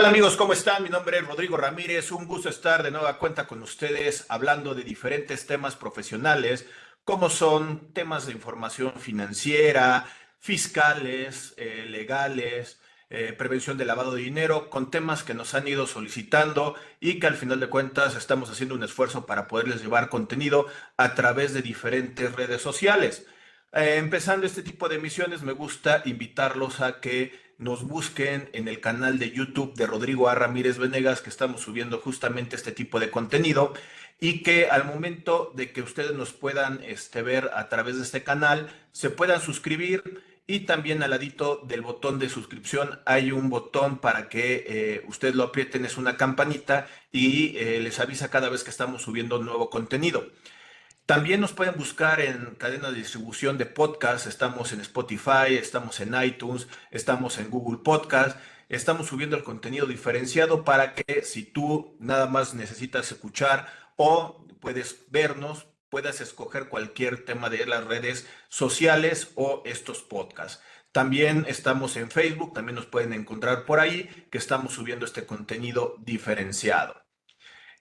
tal amigos? ¿Cómo están? Mi nombre es Rodrigo Ramírez. Un gusto estar de nueva cuenta con ustedes hablando de diferentes temas profesionales, como son temas de información financiera, fiscales, legales, prevención de lavado de dinero, con temas que nos han ido solicitando y que al final de cuentas estamos haciendo un esfuerzo para poderles llevar contenido a través de diferentes redes sociales. Empezando este tipo de emisiones, me gusta invitarlos a que nos busquen en el canal de YouTube de Rodrigo A. Ramírez Venegas, que estamos subiendo justamente este tipo de contenido y que al momento de que ustedes nos puedan ver a través de este canal, se puedan suscribir y también al ladito del botón de suscripción hay un botón para que ustedes lo aprieten, es una campanita y les avisa cada vez que estamos subiendo nuevo contenido. También nos pueden buscar en cadenas de distribución de podcast. Estamos en Spotify, estamos en iTunes, estamos en Google Podcast. Estamos subiendo el contenido diferenciado para que si tú nada más necesitas escuchar o puedes vernos, puedas escoger cualquier tema de las redes sociales o estos podcasts. También estamos en Facebook, también nos pueden encontrar por ahí que estamos subiendo este contenido diferenciado.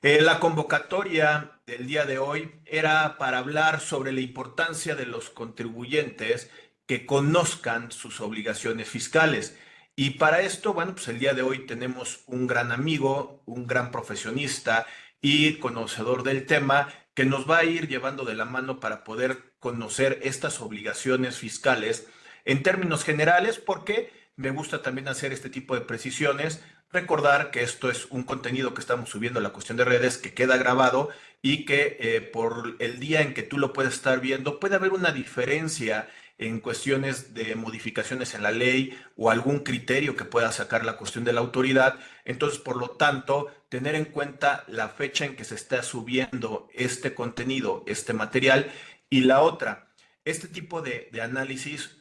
La convocatoria del día de hoy era para hablar sobre la importancia de los contribuyentes que conozcan sus obligaciones fiscales. Y para esto, bueno, pues el día de hoy tenemos un gran amigo, un gran profesionista y conocedor del tema que nos va a ir llevando de la mano para poder conocer estas obligaciones fiscales en términos generales, porque me gusta también hacer este tipo de precisiones. Recordar que esto es un contenido que estamos subiendo a la cuestión de redes que queda grabado y que por el día en que tú lo puedes estar viendo puede haber una diferencia en cuestiones de modificaciones en la ley o algún criterio que pueda sacar la cuestión de la autoridad. Entonces, por lo tanto, tener en cuenta la fecha en que se está subiendo este contenido, este material y la otra. Este tipo de análisis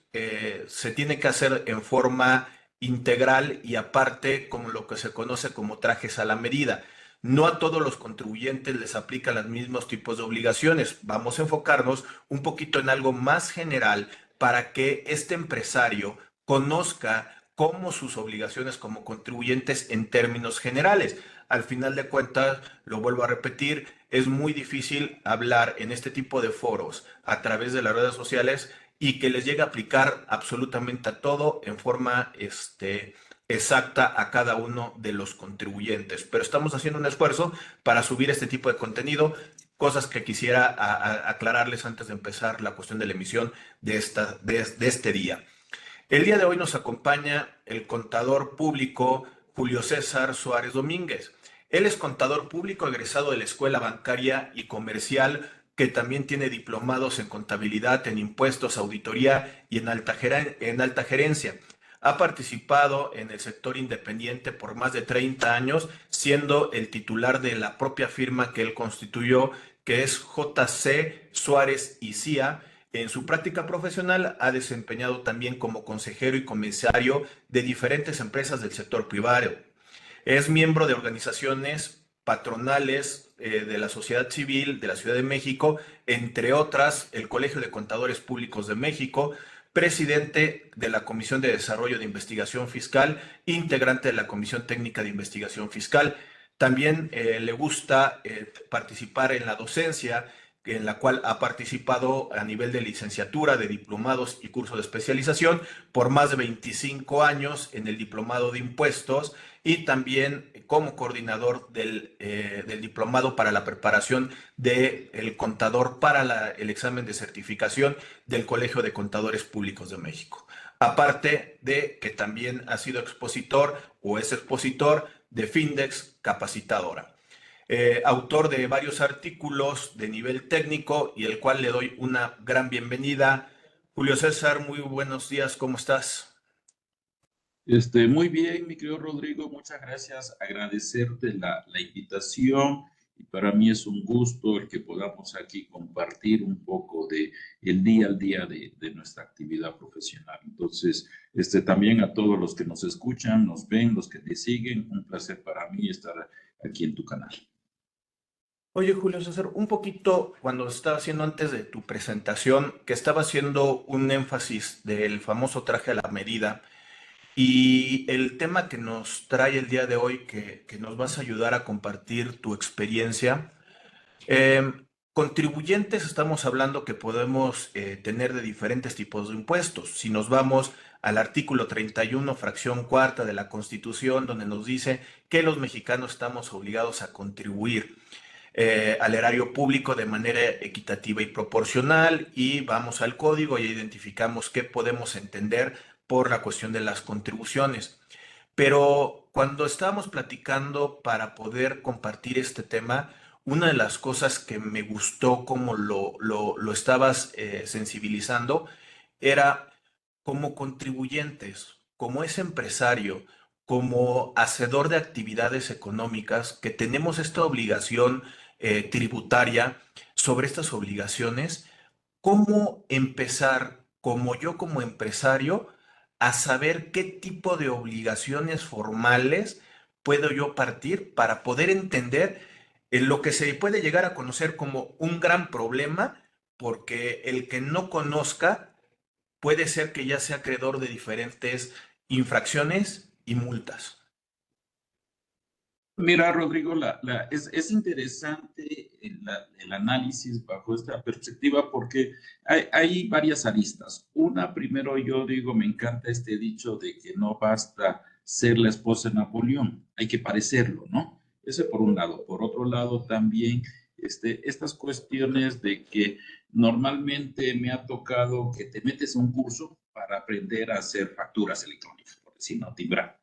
se tiene que hacer en forma integral y aparte como lo que se conoce como trajes a la medida. No a todos los contribuyentes les aplican los mismos tipos de obligaciones. Vamos a enfocarnos un poquito en algo más general para que este empresario conozca cómo sus obligaciones como contribuyentes en términos generales. Al final de cuentas, lo vuelvo a repetir, es muy difícil hablar en este tipo de foros a través de las redes sociales y que les llegue a aplicar absolutamente a todo en forma exacta a cada uno de los contribuyentes. Pero estamos haciendo un esfuerzo para subir este tipo de contenido, cosas que quisiera aclararles antes de empezar la cuestión de la emisión de este día. El día de hoy nos acompaña el contador público Julio César Suárez Domínguez. Él es contador público egresado de la Escuela Bancaria y Comercial, que también tiene diplomados en contabilidad, en impuestos, auditoría y en alta gerencia. Ha participado en el sector independiente por más de 30 años, siendo el titular de la propia firma que él constituyó, que es JC Suárez y CIA. En su práctica profesional ha desempeñado también como consejero y comisario de diferentes empresas del sector privado. Es miembro de organizaciones patronales de la sociedad civil de la Ciudad de México, entre otras el Colegio de Contadores Públicos de México, presidente de la Comisión de Desarrollo de Investigación Fiscal, integrante de la Comisión Técnica de Investigación Fiscal. También le gusta participar en la docencia, en la cual ha participado a nivel de licenciatura, de diplomados y cursos de especialización por más de 25 años en el diplomado de impuestos y también como coordinador del diplomado para la preparación del contador para el examen de certificación del Colegio de Contadores Públicos de México. Aparte de que también ha sido expositor o es expositor de Findex Capacitadora. Autor de varios artículos de nivel técnico y el cual le doy una gran bienvenida. Julio César, muy buenos días, ¿cómo estás? Muy bien, mi querido Rodrigo, muchas gracias. Agradecerte la invitación y para mí es un gusto el que podamos aquí compartir un poco de el día al día de nuestra actividad profesional. Entonces, también a todos los que nos escuchan, nos ven, los que te siguen, un placer para mí estar aquí en tu canal. Oye, Julio César, un poquito cuando estaba haciendo antes de tu presentación, que estaba haciendo un énfasis del famoso traje a la medida. Y el tema que nos trae el día de hoy, que nos vas a ayudar a compartir tu experiencia, contribuyentes, estamos hablando que podemos tener de diferentes tipos de impuestos. Si nos vamos al artículo 31, fracción cuarta de la Constitución, donde nos dice que los mexicanos estamos obligados a contribuir al erario público de manera equitativa y proporcional, y vamos al código y identificamos qué podemos entender por la cuestión de las contribuciones. Pero cuando estábamos platicando para poder compartir este tema, una de las cosas que me gustó como lo estabas sensibilizando era como contribuyentes, como ese empresario, como hacedor de actividades económicas, que tenemos esta obligación tributaria sobre estas obligaciones. ¿Cómo empezar, como yo como empresario, a saber qué tipo de obligaciones formales puedo yo partir para poder entender lo que se puede llegar a conocer como un gran problema? Porque el que no conozca puede ser que ya sea acreedor de diferentes infracciones y multas. Mira, Rodrigo, es interesante el análisis bajo esta perspectiva porque hay varias aristas. Una, primero yo digo, me encanta este dicho de que no basta ser la esposa de Napoleón, hay que parecerlo, ¿no? Ese por un lado. Por otro lado, también estas cuestiones de que normalmente me ha tocado que te metes a un curso para aprender a hacer facturas electrónicas, por decir, no, timbrar.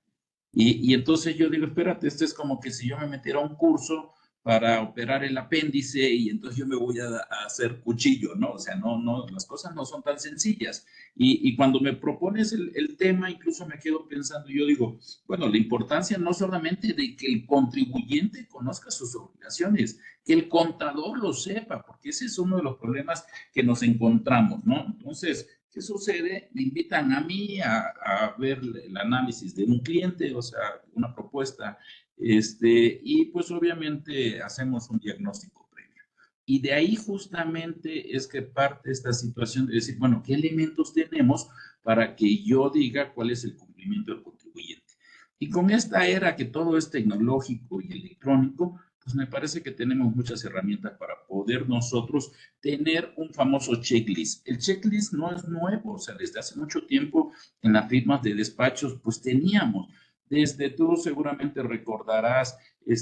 Y entonces yo digo, espérate, esto es como que si yo me metiera a un curso para operar el apéndice y entonces yo me voy a hacer cuchillo, ¿no? O sea, no, las cosas no son tan sencillas. Y cuando me propones el tema, incluso me quedo pensando, yo digo, bueno, la importancia no solamente de que el contribuyente conozca sus obligaciones, que el contador lo sepa, porque ese es uno de los problemas que nos encontramos, ¿no? Entonces, ¿qué sucede? Me invitan a mí a ver el análisis de un cliente, o sea, una propuesta, y pues obviamente hacemos un diagnóstico previo. Y de ahí justamente es que parte esta situación de decir, bueno, ¿qué elementos tenemos para que yo diga cuál es el cumplimiento del contribuyente? Y con esta era que todo es tecnológico y electrónico, pues me parece que tenemos muchas herramientas para poder nosotros tener un famoso checklist. El checklist no es nuevo, o sea, desde hace mucho tiempo en las firmas de despachos, pues teníamos. Desde tú seguramente recordarás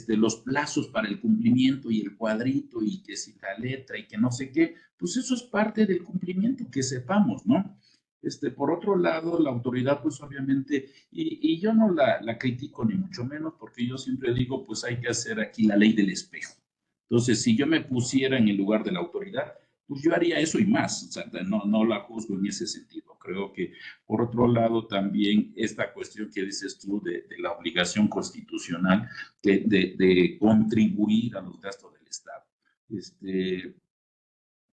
los plazos para el cumplimiento y el cuadrito y que si la letra y que no sé qué, pues eso es parte del cumplimiento, que sepamos, ¿no? Por otro lado, la autoridad, pues obviamente, y yo no la critico ni mucho menos, porque yo siempre digo, pues hay que hacer aquí la ley del espejo. Entonces, si yo me pusiera en el lugar de la autoridad, pues yo haría eso y más. O sea, no la juzgo en ese sentido. Creo que, por otro lado, también esta cuestión que dices tú de la obligación constitucional de contribuir a los gastos del Estado.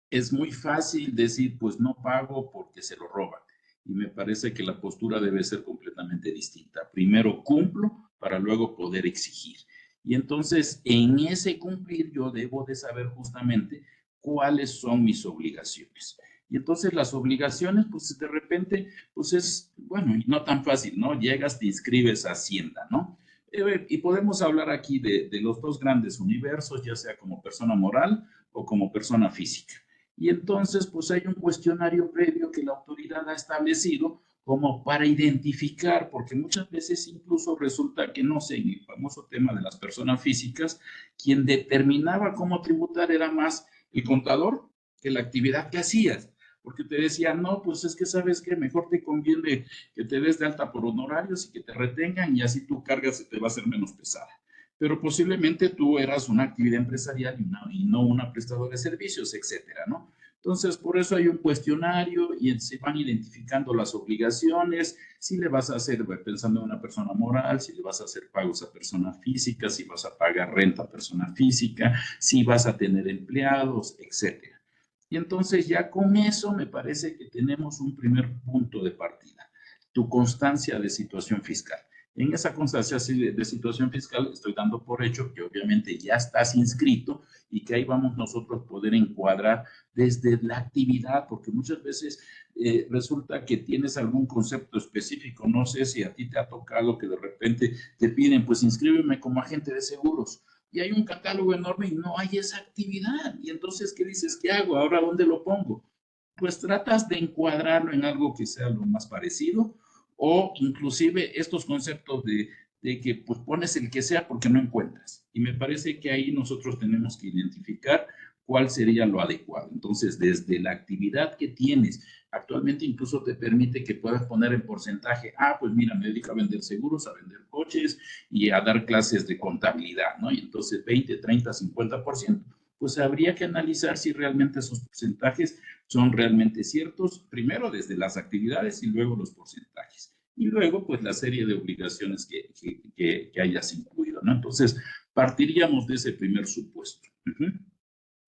Es muy fácil decir, pues no pago porque se lo roban. Y me parece que la postura debe ser completamente distinta. Primero cumplo para luego poder exigir. Y entonces, en ese cumplir, yo debo de saber justamente cuáles son mis obligaciones. Y entonces las obligaciones, pues de repente, pues es, bueno, y no tan fácil, ¿no? Llegas, te inscribes a Hacienda, ¿no? Y podemos hablar aquí de los dos grandes universos, ya sea como persona moral o como persona física. Y entonces, pues hay un cuestionario previo que la autoridad ha establecido como para identificar, porque muchas veces incluso resulta que, no sé, en el famoso tema de las personas físicas, quien determinaba cómo tributar era más el contador que la actividad que hacías. Porque te decía, no, pues es que sabes que mejor te conviene que te des de alta por honorarios y que te retengan y así tu carga se te va a hacer menos pesada. Pero posiblemente tú eras una actividad empresarial y no una prestadora de servicios, etcétera, ¿no? Entonces, por eso hay un cuestionario y se van identificando las obligaciones, si le vas a hacer, pensando en una persona moral, si le vas a hacer pagos a persona física, si vas a pagar renta a persona física, si vas a tener empleados, etcétera. Y entonces ya con eso me parece que tenemos un primer punto de partida, tu constancia de situación fiscal. En esa constancia de situación fiscal estoy dando por hecho que obviamente ya estás inscrito y que ahí vamos nosotros a poder encuadrar desde la actividad, porque muchas veces resulta que tienes algún concepto específico. No sé si a ti te ha tocado que de repente te piden, pues inscríbeme como agente de seguros. Y hay un catálogo enorme y no hay esa actividad. Y entonces, ¿qué dices? ¿Qué hago? ¿Ahora dónde lo pongo? Pues tratas de encuadrarlo en algo que sea lo más parecido o inclusive estos conceptos de que pues pones el que sea porque no encuentras. Y me parece que ahí nosotros tenemos que identificar cuál sería lo adecuado. Entonces, desde la actividad que tienes, actualmente incluso te permite que puedas poner en porcentaje, pues mira, me dedico a vender seguros, a vender coches y a dar clases de contabilidad, ¿no? Y entonces 20, 30, 50%. Pues habría que analizar si realmente esos porcentajes son realmente ciertos, primero desde las actividades y luego los porcentajes. Y luego, pues, la serie de obligaciones que hayas incluido, ¿no? Entonces, partiríamos de ese primer supuesto. Fíjate que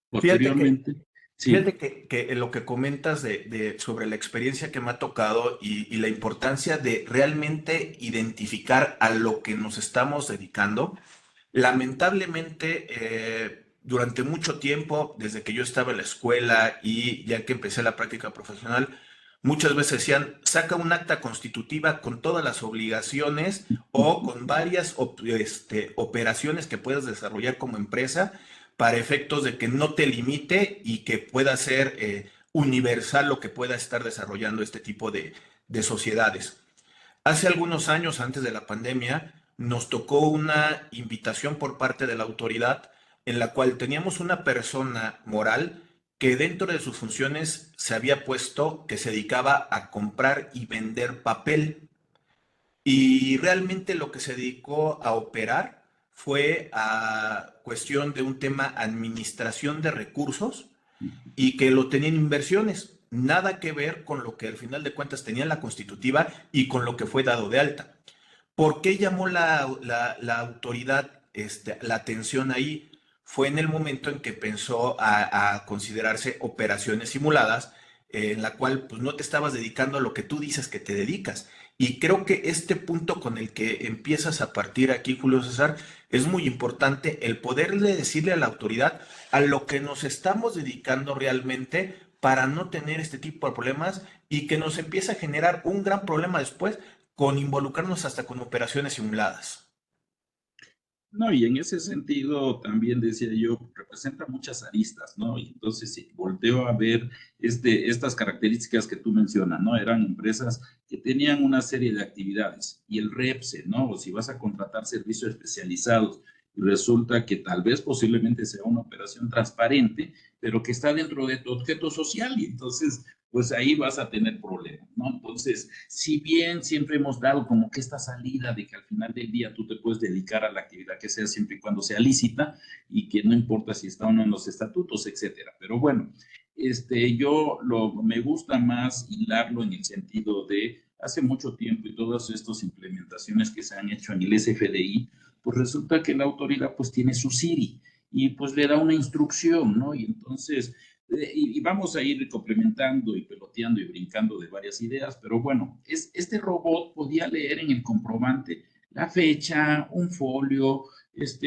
Posteriormente, Fíjate sí. que lo que comentas sobre la experiencia que me ha tocado y la importancia de realmente identificar a lo que nos estamos dedicando, lamentablemente durante mucho tiempo, desde que yo estaba en la escuela y ya que empecé la práctica profesional, muchas veces decían, saca un acta constitutiva con todas las obligaciones o con varias operaciones que puedas desarrollar como empresa para efectos de que no te limite y que pueda ser universal lo que pueda estar desarrollando este tipo de sociedades. Hace algunos años, antes de la pandemia, nos tocó una invitación por parte de la autoridad en la cual teníamos una persona moral que dentro de sus funciones se había puesto que se dedicaba a comprar y vender papel. Y realmente lo que se dedicó a operar fue a cuestión de un tema administración de recursos y que lo tenían inversiones. Nada que ver con lo que al final de cuentas tenía la constitutiva y con lo que fue dado de alta. ¿Por qué llamó la autoridad la atención ahí? Fue en el momento en que pensó a considerarse operaciones simuladas, en la cual pues, no te estabas dedicando a lo que tú dices que te dedicas. Y creo que este punto con el que empiezas a partir aquí, Julio César, es muy importante el poderle decirle a la autoridad a lo que nos estamos dedicando realmente para no tener este tipo de problemas y que nos empiece a generar un gran problema después con involucrarnos hasta con operaciones simuladas. No, y en ese sentido también decía yo, representa muchas aristas, ¿no? Y entonces si volteo a ver estas características que tú mencionas, ¿no? Eran empresas que tenían una serie de actividades y el REPSE, ¿no? O si vas a contratar servicios especializados y resulta que tal vez posiblemente sea una operación transparente, pero que está dentro de tu objeto social y entonces pues ahí vas a tener problemas, ¿no? Entonces, si bien siempre hemos dado como que esta salida de que al final del día tú te puedes dedicar a la actividad que sea siempre y cuando sea lícita y que no importa si está o no en los estatutos, etcétera. Pero bueno, me gusta más hilarlo en el sentido de hace mucho tiempo y todas estas implementaciones que se han hecho en el SFDI, pues resulta que la autoridad pues tiene su Siri y pues le da una instrucción, ¿no? Y entonces y vamos a ir complementando y peloteando y brincando de varias ideas, pero bueno, este robot podía leer en el comprobante la fecha, un folio,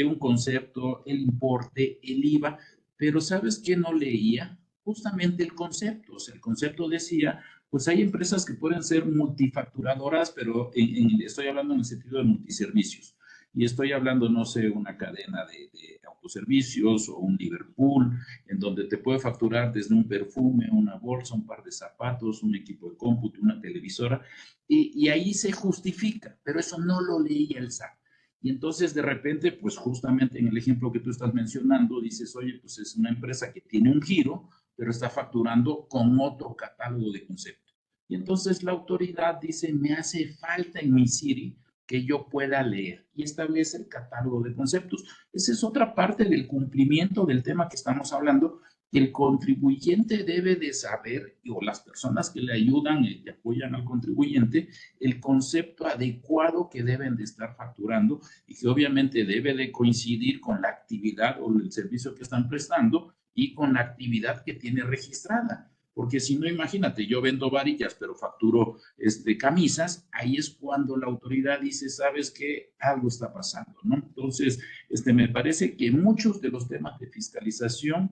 un concepto, el importe, el IVA, pero ¿sabes qué no leía? Justamente el concepto. O sea, el concepto decía, pues hay empresas que pueden ser multifacturadoras, pero estoy hablando en el sentido de multiservicios. Y estoy hablando, no sé, una cadena de autoservicios o un Liverpool, en donde te puede facturar desde un perfume, una bolsa, un par de zapatos, un equipo de cómputo, una televisora, y ahí se justifica, pero eso no lo leía el SAT. Y entonces de repente, pues justamente en el ejemplo que tú estás mencionando, dices, oye, pues es una empresa que tiene un giro, pero está facturando con otro catálogo de concepto. Y entonces la autoridad dice, me hace falta en mi Siri que yo pueda leer y establece el catálogo de conceptos. Esa es otra parte del cumplimiento del tema que estamos hablando, que el contribuyente debe de saber, o las personas que le ayudan y apoyan al contribuyente, el concepto adecuado que deben de estar facturando y que obviamente debe de coincidir con la actividad o el servicio que están prestando y con la actividad que tiene registrada. porque si no, imagínate, yo vendo varillas, pero facturo camisas, ahí es cuando la autoridad dice, sabes que algo está pasando, ¿no? Entonces, me parece que muchos de los temas de fiscalización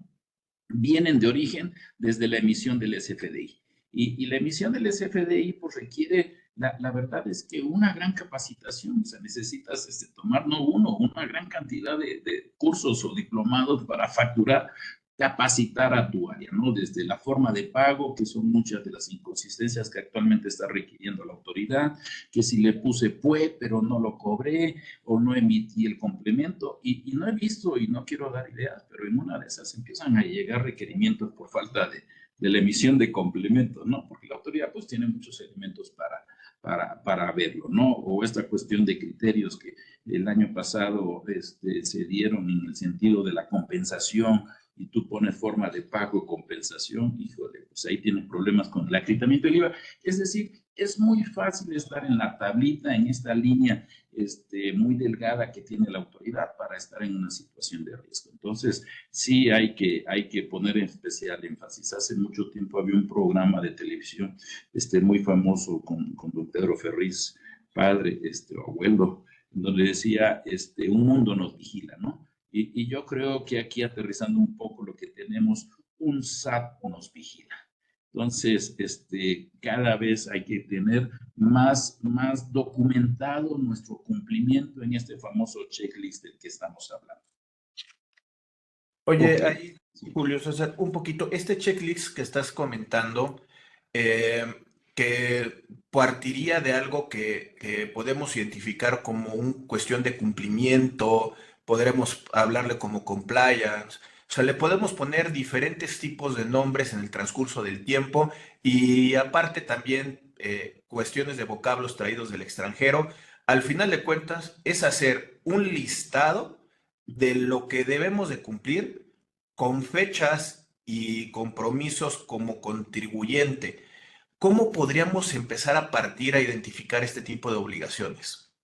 vienen de origen desde la emisión del SFDI. Y la emisión del SFDI pues requiere, la verdad es que una gran capacitación, o sea, necesitas tomar no uno, una gran cantidad de cursos o diplomados para facturar, capacitar a tu área, ¿no? Desde la forma de pago, que son muchas de las inconsistencias que actualmente está requiriendo la autoridad, que si le puse PUE, pero no lo cobré, o no emití el complemento, y no he visto, y no quiero dar ideas, pero en una de esas empiezan a llegar requerimientos por falta de la emisión de complementos, ¿no? Porque la autoridad pues tiene muchos elementos para verlo, ¿no? O esta cuestión de criterios que el año pasado se dieron en el sentido de la compensación y tú pones forma de pago compensación, híjole, pues ahí tienes problemas con el acreditamiento del IVA. Es decir, es muy fácil estar en la tablita, en esta línea muy delgada que tiene la autoridad para estar en una situación de riesgo. Entonces, sí hay que poner en especial énfasis. Hace mucho tiempo había un programa de televisión muy famoso con don Pedro Ferriz, padre, abuelo, donde decía, un mundo nos vigila, ¿no? Y yo creo que aquí aterrizando un poco lo que tenemos, un SAT nos vigila. Entonces, cada vez hay que tener más documentado nuestro cumplimiento en este famoso checklist del que estamos hablando. Oye, Ok. ahí, Sí. Julio César, un poquito, este checklist que estás comentando, eh, que partiría de algo que podemos identificar como una cuestión de cumplimiento, podremos hablarle como compliance, o sea, le podemos poner diferentes tipos de nombres en el transcurso del tiempo y aparte también cuestiones de vocablos traídos del extranjero. Al final de cuentas, es hacer un listado de lo que debemos de cumplir con fechas y compromisos como contribuyente. ¿Cómo podríamos empezar a partir a identificar este tipo de obligaciones?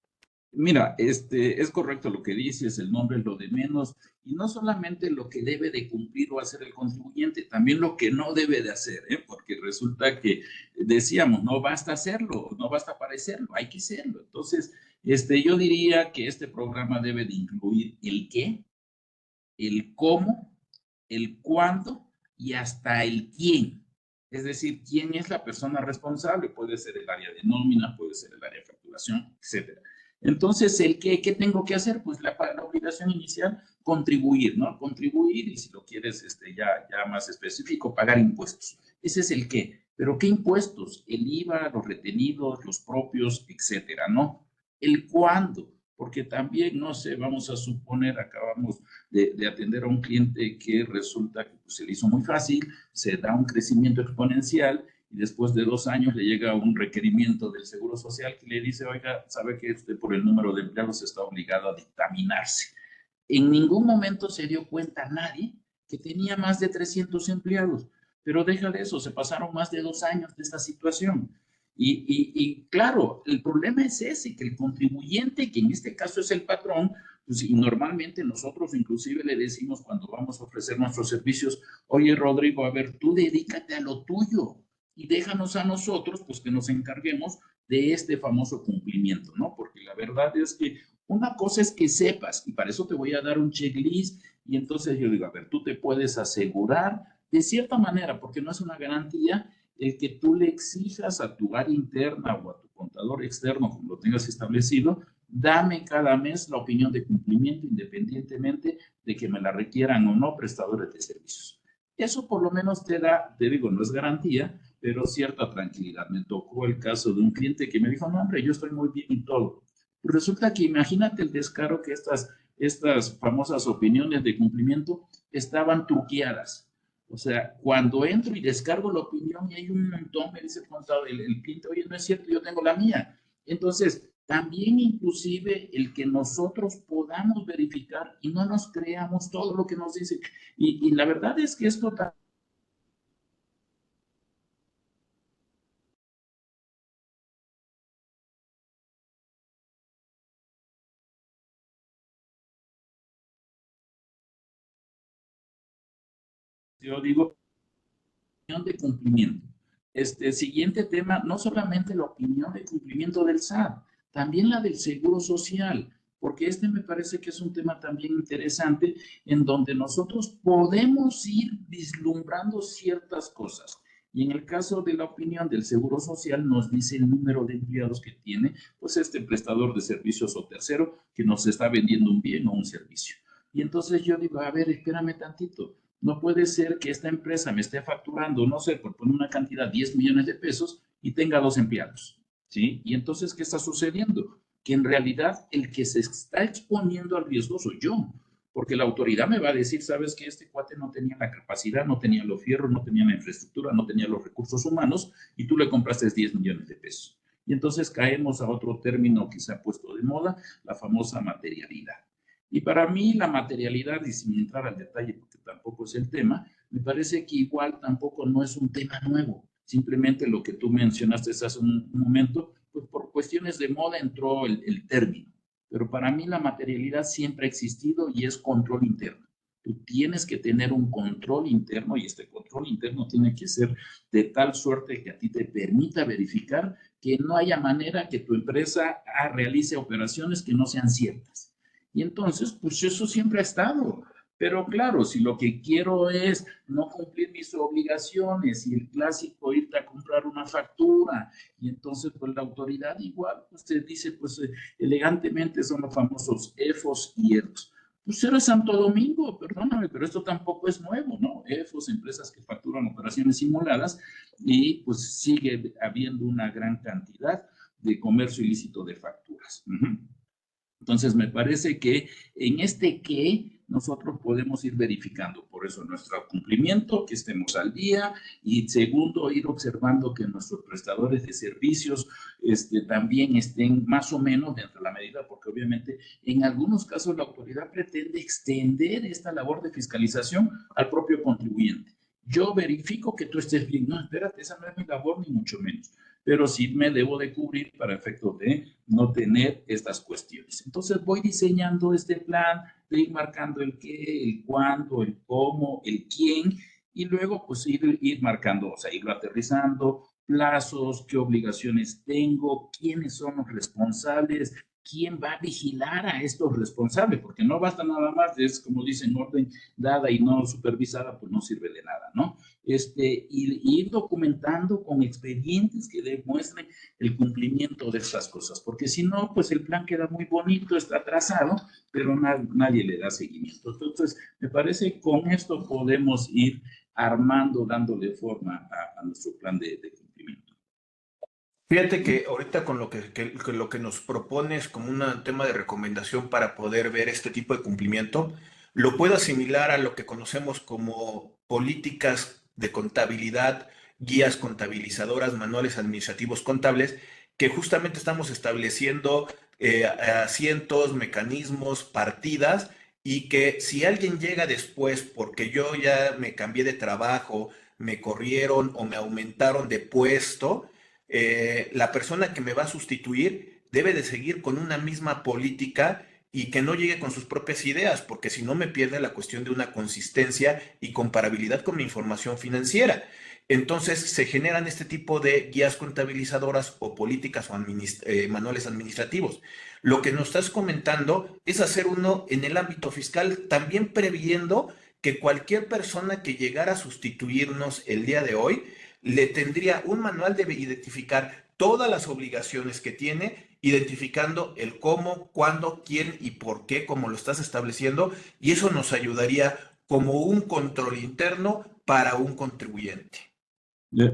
Mira, es correcto lo que dices, el nombre es lo de menos, y no solamente lo que debe de cumplir o hacer el contribuyente, también lo que no debe de hacer, ¿eh? Porque resulta que decíamos, no basta hacerlo, no basta parecerlo, hay que hacerlo. Entonces, yo diría que este programa debe de incluir el qué, el cómo, el cuándo y hasta el quién. Es decir, quién es la persona responsable. Puede ser el área de nómina, puede ser el área de facturación, etcétera. Entonces, ¿qué tengo que hacer? Pues la obligación inicial, contribuir, ¿no? Contribuir y si lo quieres ya más específico, pagar impuestos. Ese es el qué. Pero ¿qué impuestos? El IVA, los retenidos, los propios, etcétera, ¿no? El cuándo, porque también, no sé, vamos a suponer, acabamos de atender a un cliente que resulta que pues, se le hizo muy fácil, se da un crecimiento exponencial y después de 2 años le llega un requerimiento del Seguro Social que le dice, oiga, sabe que usted por el número de empleados está obligado a dictaminarse. En ningún momento se dio cuenta nadie que tenía más de 300 empleados, pero deja de eso, se pasaron más de 2 años de esta situación. Y claro, el problema es ese, que el contribuyente, que en este caso es el patrón, pues, y normalmente nosotros inclusive le decimos cuando vamos a ofrecer nuestros servicios, oye Rodrigo, a ver, tú dedícate a lo tuyo y déjanos a nosotros, pues que nos encarguemos de este famoso cumplimiento, ¿no? Porque la verdad es que una cosa es que sepas, y para eso te voy a dar un checklist, y entonces yo digo, a ver, tú te puedes asegurar de cierta manera, porque no es una garantía, el que tú le exijas a tu área interna o a tu contador externo, como lo tengas establecido, dame cada mes la opinión de cumplimiento independientemente de que me la requieran o no prestadores de servicios. Eso por lo menos te da, te digo, no es garantía, pero cierta tranquilidad. Me tocó el caso de un cliente que me dijo, no, hombre, yo estoy muy bien y todo. Pues resulta que imagínate el descaro que estas famosas opiniones de cumplimiento estaban truqueadas. O sea, cuando entro y descargo la opinión y hay un montón, me dice el cliente, oye, no es cierto, yo tengo la mía. Entonces, también inclusive el que nosotros podamos verificar y no nos creamos todo lo que nos dicen. Y la verdad es que esto también yo digo, de cumplimiento. Siguiente tema, no solamente la opinión de cumplimiento del SAT, también la del Seguro Social, porque me parece que es un tema también interesante en donde nosotros podemos ir vislumbrando ciertas cosas. Y en el caso de la opinión del Seguro Social nos dice el número de empleados que tiene, pues prestador de servicios o tercero que nos está vendiendo un bien o un servicio. Y entonces yo digo, a ver, espérame tantito, no puede ser que esta empresa me esté facturando, no sé, por poner una cantidad, 10 millones de pesos y tenga 2 empleados, ¿sí? Y entonces, ¿qué está sucediendo? Que en realidad el que se está exponiendo al riesgo soy yo, porque la autoridad me va a decir, sabes que este cuate no tenía la capacidad, no tenía los fierros, no tenía la infraestructura, no tenía los recursos humanos y tú le compraste 10 millones de pesos. Y entonces caemos a otro término que se ha puesto de moda, la famosa materialidad. Y para mí la materialidad, y sin entrar al detalle porque tampoco es el tema, me parece que igual tampoco no es un tema nuevo. Simplemente lo que tú mencionaste hace un momento, pues por cuestiones de moda entró el término. Pero para mí la materialidad siempre ha existido y es control interno. Tú tienes que tener un control interno y este control interno tiene que ser de tal suerte que a ti te permita verificar que no haya manera que tu empresa realice operaciones que no sean ciertas. Y entonces, pues eso siempre ha estado. Pero claro, si lo que quiero es no cumplir mis obligaciones y el clásico irte a comprar una factura, y entonces pues la autoridad igual pues te dice pues elegantemente son los famosos EFOS y EROS. Pues era Santo Domingo, perdóname, pero esto tampoco es nuevo, ¿no? EFOS, empresas que facturan operaciones simuladas, y pues sigue habiendo una gran cantidad de comercio ilícito de facturas. Entonces, me parece que en qué nosotros podemos ir verificando, por eso nuestro cumplimiento, que estemos al día, y segundo, ir observando que nuestros prestadores de servicios también estén más o menos dentro de la medida, porque obviamente en algunos casos la autoridad pretende extender esta labor de fiscalización al propio contribuyente. Yo verifico que tú estés bien. No, espérate, esa no es mi labor, ni mucho menos. Pero sí me debo de cubrir para efectos de no tener estas cuestiones. Entonces voy diseñando este plan, de ir marcando el qué, el cuándo, el cómo, el quién, y luego pues ir marcando, o sea, irlo aterrizando, plazos, qué obligaciones tengo, quiénes son los responsables, quién va a vigilar a estos responsables, porque no basta nada más, es como dicen, orden dada y no supervisada, pues no sirve de nada, ¿no? Y ir documentando con expedientes que demuestren el cumplimiento de estas cosas, porque si no, pues el plan queda muy bonito, está trazado, pero nadie le da seguimiento. Entonces, me parece que con esto podemos ir armando, dándole forma a nuestro plan de cumplimiento. Fíjate que ahorita con lo que nos propones como un tema de recomendación para poder ver este tipo de cumplimiento, lo puedo asimilar a lo que conocemos como políticas de contabilidad, guías contabilizadoras, manuales administrativos contables, que justamente estamos estableciendo asientos, mecanismos, partidas, y que si alguien llega después porque yo ya me cambié de trabajo, me corrieron o me aumentaron de puesto, la persona que me va a sustituir debe de seguir con una misma política y que no llegue con sus propias ideas, porque si no me pierde la cuestión de una consistencia y comparabilidad con mi información financiera. Entonces se generan este tipo de guías contabilizadoras o políticas o manuales administrativos. Lo que nos estás comentando es hacer uno en el ámbito fiscal, también previendo que cualquier persona que llegara a sustituirnos el día de hoy le tendría un manual de identificar todas las obligaciones que tiene, identificando el cómo, cuándo, quién y por qué, como lo estás estableciendo, y eso nos ayudaría como un control interno para un contribuyente.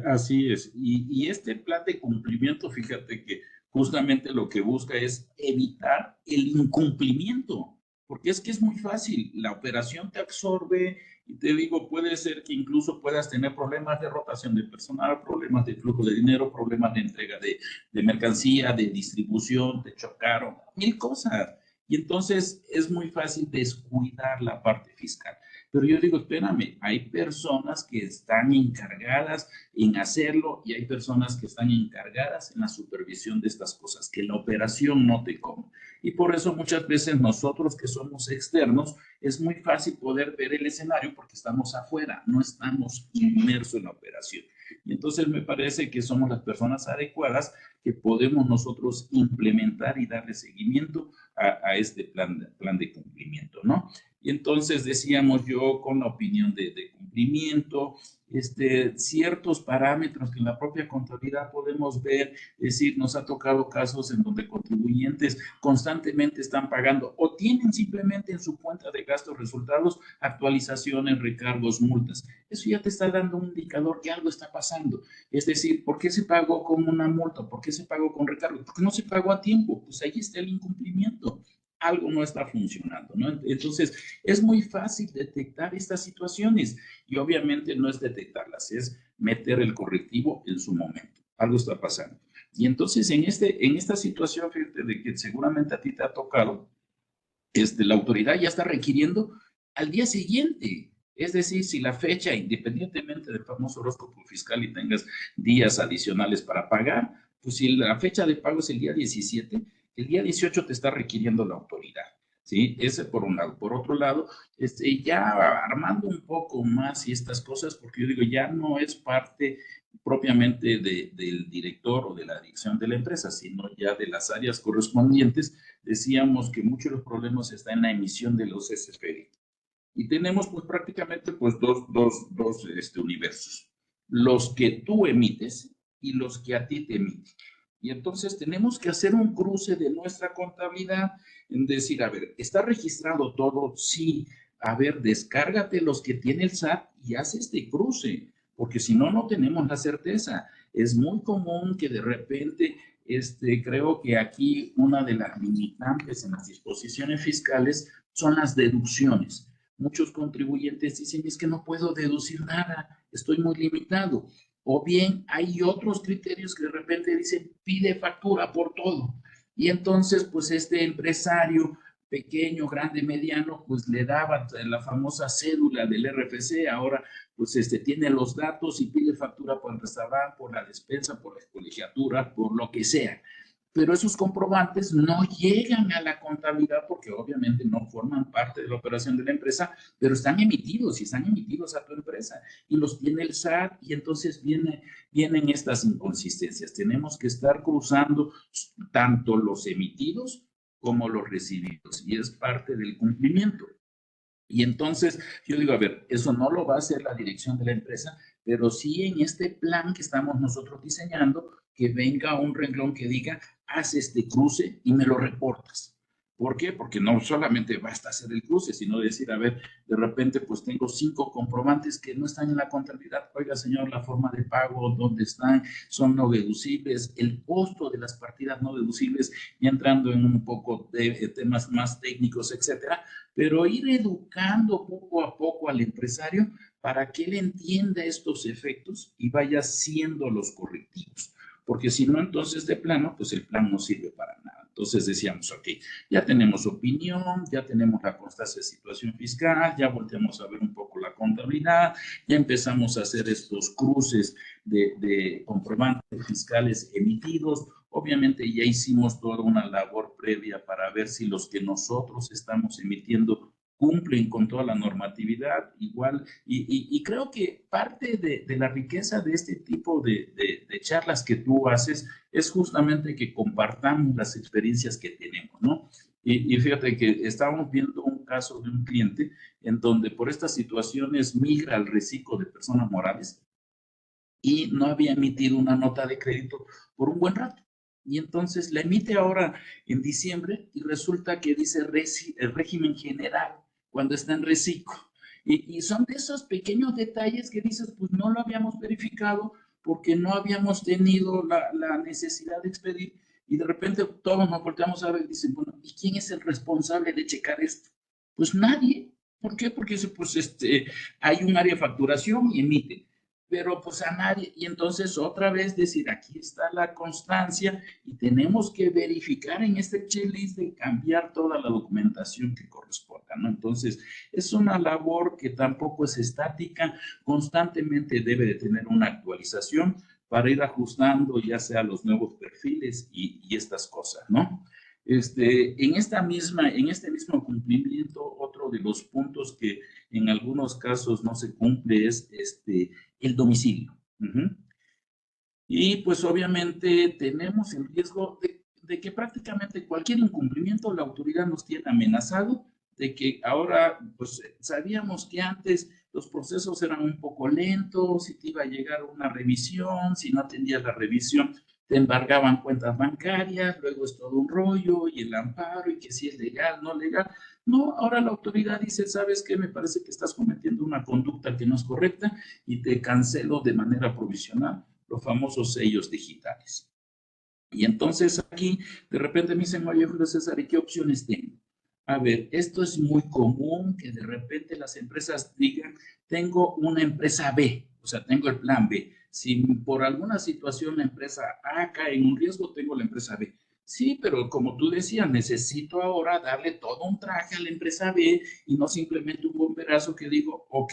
Así es. Y este plan de cumplimiento, fíjate que justamente lo que busca es evitar el incumplimiento, porque es que es muy fácil. La operación te absorbe y te digo, puede ser que incluso puedas tener problemas de rotación de personal, problemas de flujo de dinero, problemas de entrega de mercancía, de distribución, te chocaron, mil cosas. Y entonces es muy fácil descuidar la parte fiscal. Pero yo digo, espérame, hay personas que están encargadas en hacerlo y hay personas que están encargadas en la supervisión de estas cosas, que la operación no te coma. Y por eso muchas veces nosotros que somos externos, es muy fácil poder ver el escenario porque estamos afuera, no estamos inmersos en la operación. Y entonces me parece que somos las personas adecuadas que podemos nosotros implementar y darle seguimiento a este plan de cumplimiento, ¿no? Y entonces decíamos yo con la opinión de cumplimiento, ciertos parámetros que en la propia contabilidad podemos ver, es decir, nos ha tocado casos en donde contribuyentes constantemente están pagando o tienen simplemente en su cuenta de gastos resultados actualizaciones, recargos, multas. Eso ya te está dando un indicador que algo está pasando. Es decir, ¿por qué se pagó con una multa? ¿Por qué se pagó con recargo? ¿Por qué no se pagó a tiempo? Pues ahí está el incumplimiento. Algo no está funcionando, ¿no? Entonces, es muy fácil detectar estas situaciones y obviamente no es detectarlas, es meter el correctivo en su momento. Algo está pasando. Y entonces, en esta situación, fíjate, de que seguramente a ti te ha tocado, la autoridad ya está requiriendo al día siguiente. Es decir, si la fecha, independientemente del famoso horóscopo fiscal y tengas días adicionales para pagar, pues si la fecha de pago es el día 17, el día 18 te está requiriendo la autoridad. ¿Sí? Ese por un lado. Por otro lado, ya armando un poco más y estas cosas, porque yo digo, ya no es parte propiamente del director o de la dirección de la empresa, sino ya de las áreas correspondientes. Decíamos que muchos de los problemas están en la emisión de los SFDI. Y tenemos pues prácticamente pues dos universos. Los que tú emites y los que a ti te emiten. Y entonces tenemos que hacer un cruce de nuestra contabilidad en decir, a ver, ¿está registrado todo? Sí. A ver, descárgate los que tiene el SAT y haz este cruce, porque si no, no tenemos la certeza. Es muy común que de repente, creo que aquí una de las limitantes en las disposiciones fiscales son las deducciones. Muchos contribuyentes dicen, es que no puedo deducir nada, estoy muy limitado. O bien hay otros criterios que de repente dicen, pide factura por todo. Y entonces, pues este empresario pequeño, grande, mediano, pues le daba la famosa cédula del RFC, ahora pues tiene los datos y pide factura por el restaurante, por la despensa, por la colegiatura, por lo que sea. Pero esos comprobantes no llegan a la contabilidad porque obviamente no forman parte de la operación de la empresa, pero están emitidos y están emitidos a tu empresa y los tiene el SAT y entonces vienen estas inconsistencias. Tenemos que estar cruzando tanto los emitidos como los recibidos y es parte del cumplimiento. Y entonces yo digo, a ver, eso no lo va a hacer la dirección de la empresa, pero sí en este plan que estamos nosotros diseñando, que venga un renglón que diga, haz este cruce y me lo reportas. ¿Por qué? Porque no solamente basta hacer el cruce, sino decir, a ver, de repente pues tengo 5 comprobantes que no están en la contabilidad. Oiga, señor, la forma de pago, ¿dónde están? Son no deducibles, el costo de las partidas no deducibles, y entrando en un poco de temas más técnicos, etcétera, pero ir educando poco a poco al empresario para que él entienda estos efectos y vaya haciendo los correctivos. Porque si no, entonces de plano, pues el plan no sirve para nada. Entonces decíamos, ok, ya tenemos opinión, ya tenemos la constancia de situación fiscal, ya volteamos a ver un poco la contabilidad, ya empezamos a hacer estos cruces de comprobantes fiscales emitidos. Obviamente ya hicimos toda una labor previa para ver si los que nosotros estamos emitiendo cumplen con toda la normatividad igual. Y creo que parte de la riqueza de este tipo de charlas que tú haces es justamente que compartamos las experiencias que tenemos, ¿no? Y fíjate que estábamos viendo un caso de un cliente en donde por estas situaciones migra al reciclo de personas morales y no había emitido una nota de crédito por un buen rato. Y entonces la emite ahora en diciembre y resulta que dice el régimen general cuando está en reciclo. Y son de esos pequeños detalles que dices, pues no lo habíamos verificado porque no habíamos tenido la necesidad de expedir. Y de repente todos nos volteamos a ver y dicen, bueno, ¿y quién es el responsable de checar esto? Pues nadie. ¿Por qué? Porque pues, hay un área de facturación y emite. pero pues a nadie, y entonces otra vez decir, aquí está la constancia y tenemos que verificar en este checklist de cambiar toda la documentación que corresponda, ¿no? Entonces, es una labor que tampoco es estática, constantemente debe de tener una actualización para ir ajustando ya sea los nuevos perfiles y estas cosas, ¿no? En este mismo cumplimiento, otro de los puntos que en algunos casos no se cumple es el domicilio. Y pues obviamente tenemos el riesgo de que prácticamente cualquier incumplimiento la autoridad nos tiene amenazado, de que ahora pues sabíamos que antes los procesos eran un poco lentos, si te iba a llegar una revisión, si no atendías la revisión, te embargaban cuentas bancarias, luego es todo un rollo y el amparo y que si es legal, no legal. No, ahora la autoridad dice, ¿sabes qué? Me parece que estás cometiendo una conducta que no es correcta y te cancelo de manera provisional los famosos sellos digitales. Y entonces aquí de repente me dicen, oye, Julio César, ¿y qué opciones tengo? A ver, esto es muy común que de repente las empresas digan, tengo una empresa B, o sea, tengo el plan B. Si por alguna situación la empresa A cae en un riesgo, tengo la empresa B. Sí, pero como tú decías, necesito ahora darle todo un traje a la empresa B y no simplemente un bomberazo que digo, ok.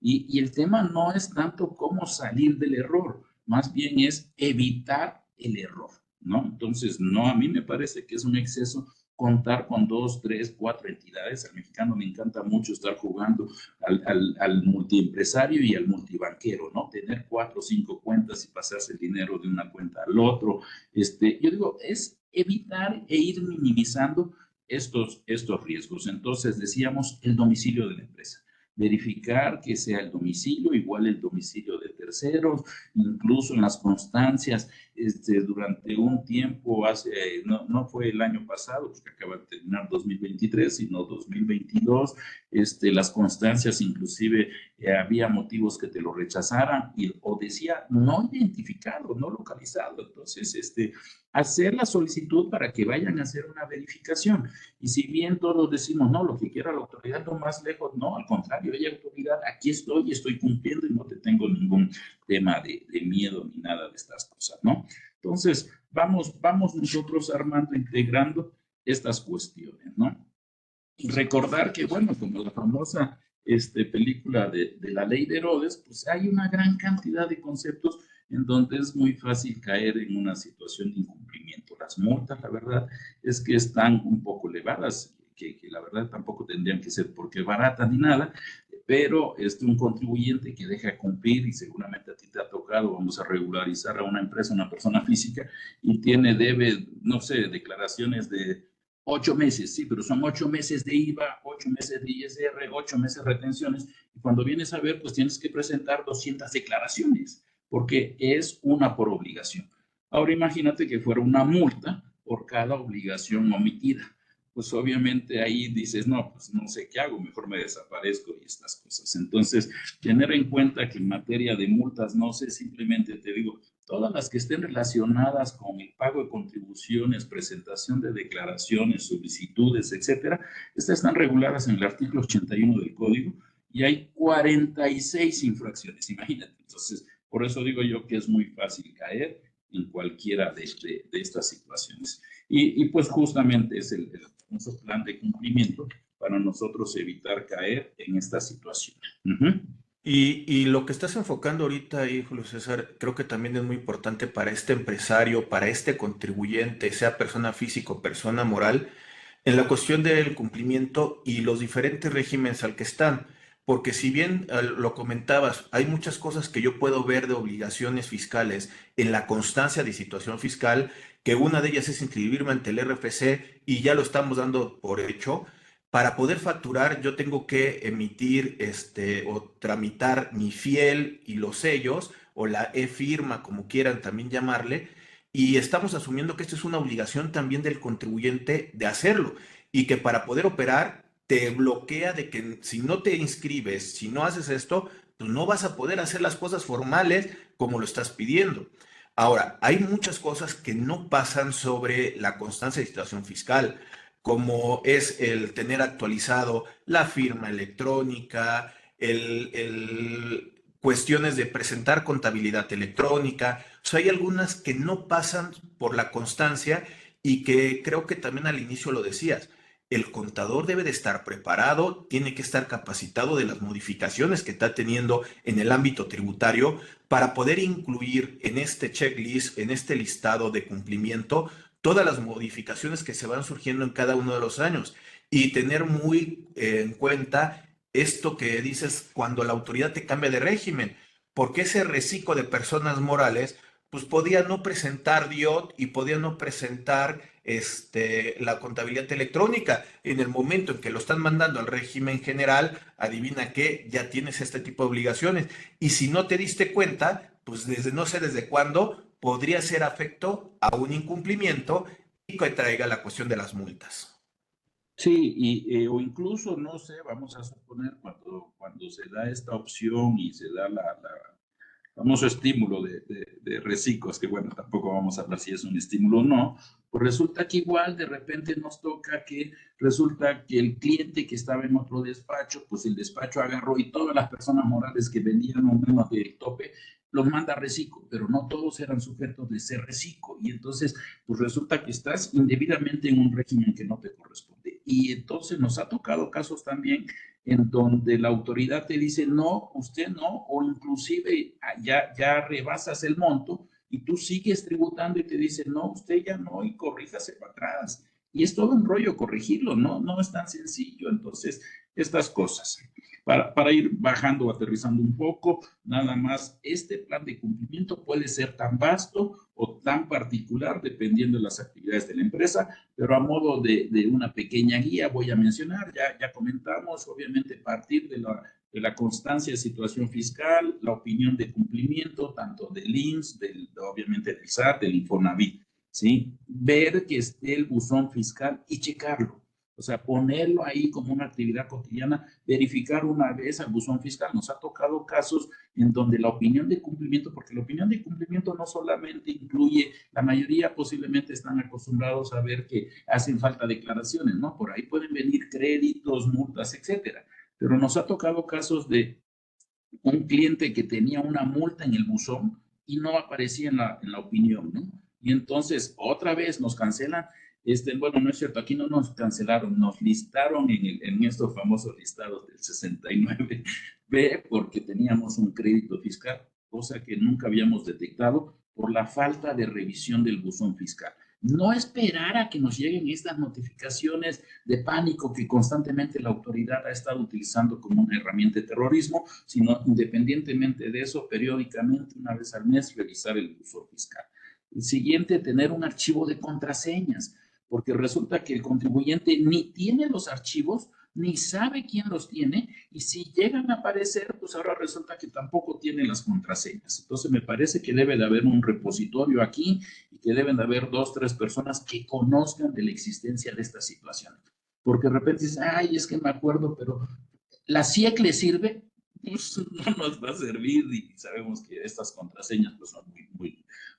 Y el tema no es tanto cómo salir del error, más bien es evitar el error, ¿no? Entonces, no, a mí me parece que es un exceso contar con 2, 3, 4 entidades. Al mexicano le encanta mucho estar jugando al multiempresario y al multibanquero, ¿no? Tener 4 o 5 cuentas y pasarse el dinero de una cuenta al otro. Yo digo, es evitar e ir minimizando estos riesgos. Entonces, decíamos el domicilio de la empresa, verificar que sea el domicilio igual el domicilio de terceros, incluso en las constancias, durante un tiempo, no fue el año pasado, porque acaba de terminar 2023, sino 2022, las constancias inclusive había motivos que te lo rechazaran o decía no identificado, no localizado. Entonces, hacer la solicitud para que vayan a hacer una verificación. Y si bien todos decimos, no, lo que quiera la autoridad, lo más lejos, no, al contrario, ella autoridad, aquí estoy, estoy cumpliendo y no te tengo ningún tema de miedo ni nada de estas cosas, ¿no? Entonces, vamos nosotros armando, integrando estas cuestiones, ¿no? Y recordar que, bueno, como la famosa película de la ley de Herodes, pues hay una gran cantidad de conceptos en donde es muy fácil caer en una situación de incumplimiento. Las multas, la verdad, es que están un poco elevadas, que la verdad tampoco tendrían que ser porque baratas ni nada, pero un contribuyente que deja cumplir y seguramente a ti te ha tocado, vamos a regularizar a una empresa, una persona física y debe, no sé, declaraciones de 8 meses, sí, pero son 8 meses de IVA, 8 meses de ISR, 8 meses de retenciones, y cuando vienes a ver, pues tienes que presentar 200 declaraciones, porque es una por obligación. Ahora imagínate que fuera una multa por cada obligación omitida. Pues obviamente ahí dices, no, pues no sé qué hago, mejor me desaparezco y estas cosas. Entonces, tener en cuenta que en materia de multas, no sé, simplemente te digo, todas las que estén relacionadas con el pago de contribuciones, presentación de declaraciones, solicitudes, etcétera, estas están reguladas en el artículo 81 del Código y hay 46 infracciones, imagínate. Entonces, por eso digo yo que es muy fácil caer en cualquiera de estas situaciones. Y pues justamente es el famoso plan de cumplimiento para nosotros evitar caer en esta situación. Y lo que estás enfocando ahorita ahí, Julio César, creo que también es muy importante para este empresario, para este contribuyente, sea persona física o persona moral, en la cuestión del cumplimiento y los diferentes regímenes al que están. Porque si bien lo comentabas, hay muchas cosas que yo puedo ver de obligaciones fiscales en la constancia de situación fiscal, que una de ellas es inscribirme ante el RFC y ya lo estamos dando por hecho. Para poder facturar, yo tengo que emitir o tramitar mi fiel y los sellos o la e-firma, como quieran también llamarle, y estamos asumiendo que esto es una obligación también del contribuyente de hacerlo y que para poder operar te bloquea de que si no te inscribes, si no haces esto, pues no vas a poder hacer las cosas formales como lo estás pidiendo. Ahora, hay muchas cosas que no pasan sobre la constancia de situación fiscal, como es el tener actualizado la firma electrónica, cuestiones de presentar contabilidad electrónica. O sea, hay algunas que no pasan por la constancia y que creo que también al inicio lo decías. El contador debe de estar preparado, tiene que estar capacitado de las modificaciones que está teniendo en el ámbito tributario para poder incluir en este checklist, en este listado de cumplimiento, todas las modificaciones que se van surgiendo en cada uno de los años y tener muy en cuenta esto que dices cuando la autoridad te cambia de régimen, porque ese reciclo de personas morales, pues podía no presentar DIOT y podía no presentar la contabilidad electrónica. En el momento en que lo están mandando al régimen general, adivina qué, ya tienes este tipo de obligaciones. Y si no te diste cuenta, pues desde no sé desde cuándo, podría ser afecto a un incumplimiento y que traiga la cuestión de las multas. Sí, o incluso, no sé, vamos a suponer cuando se da esta opción y se da la famoso estímulo de reciclos, que bueno, tampoco vamos a hablar si es un estímulo o no, pues resulta que igual de repente nos toca que resulta que el cliente que estaba en otro despacho, pues el despacho agarró y todas las personas morales que vendían menos del tope, los manda a reciclo, pero no todos eran sujetos de ese reciclo, y entonces pues resulta que estás indebidamente en un régimen que no te corresponde. Y entonces nos ha tocado casos también en donde la autoridad te dice, no, usted no, o inclusive ya rebasas el monto y tú sigues tributando y te dice, no, usted ya no, y corríjase para atrás. Y es todo un rollo corregirlo, ¿no? No es tan sencillo. Entonces, estas cosas. Para ir bajando o aterrizando un poco, nada más, este plan de cumplimiento puede ser tan vasto o tan particular dependiendo de las actividades de la empresa, pero a modo de una pequeña guía voy a mencionar, ya comentamos, obviamente partir de la constancia de situación fiscal, la opinión de cumplimiento, tanto del IMSS, obviamente del SAT, del Infonavit, ¿sí? Ver que esté el buzón fiscal y checarlo. O sea, ponerlo ahí como una actividad cotidiana, verificar una vez al buzón fiscal. Nos ha tocado casos en donde la opinión de cumplimiento, porque la opinión de cumplimiento no solamente incluye, la mayoría posiblemente están acostumbrados a ver que hacen falta declaraciones, ¿no? Por ahí pueden venir créditos, multas, etcétera. Pero nos ha tocado casos de un cliente que tenía una multa en el buzón y no aparecía en la opinión, ¿no? Y entonces otra vez nos cancelan. Bueno, no es cierto, aquí no nos cancelaron, nos listaron en estos famosos listados del 69B porque teníamos un crédito fiscal, cosa que nunca habíamos detectado por la falta de revisión del buzón fiscal. No esperar a que nos lleguen estas notificaciones de pánico que constantemente la autoridad ha estado utilizando como una herramienta de terrorismo, sino independientemente de eso, periódicamente, una vez al mes, revisar el buzón fiscal. El siguiente, tener un archivo de contraseñas, porque resulta que el contribuyente ni tiene los archivos, ni sabe quién los tiene, y si llegan a aparecer, pues ahora resulta que tampoco tiene las contraseñas. Entonces me parece que debe de haber un repositorio aquí y que deben de haber 2, 3 personas que conozcan de la existencia de esta situación. Porque de repente dices, ay, es que me acuerdo, pero la CIEC le sirve, pues no nos va a servir y sabemos que estas contraseñas pues son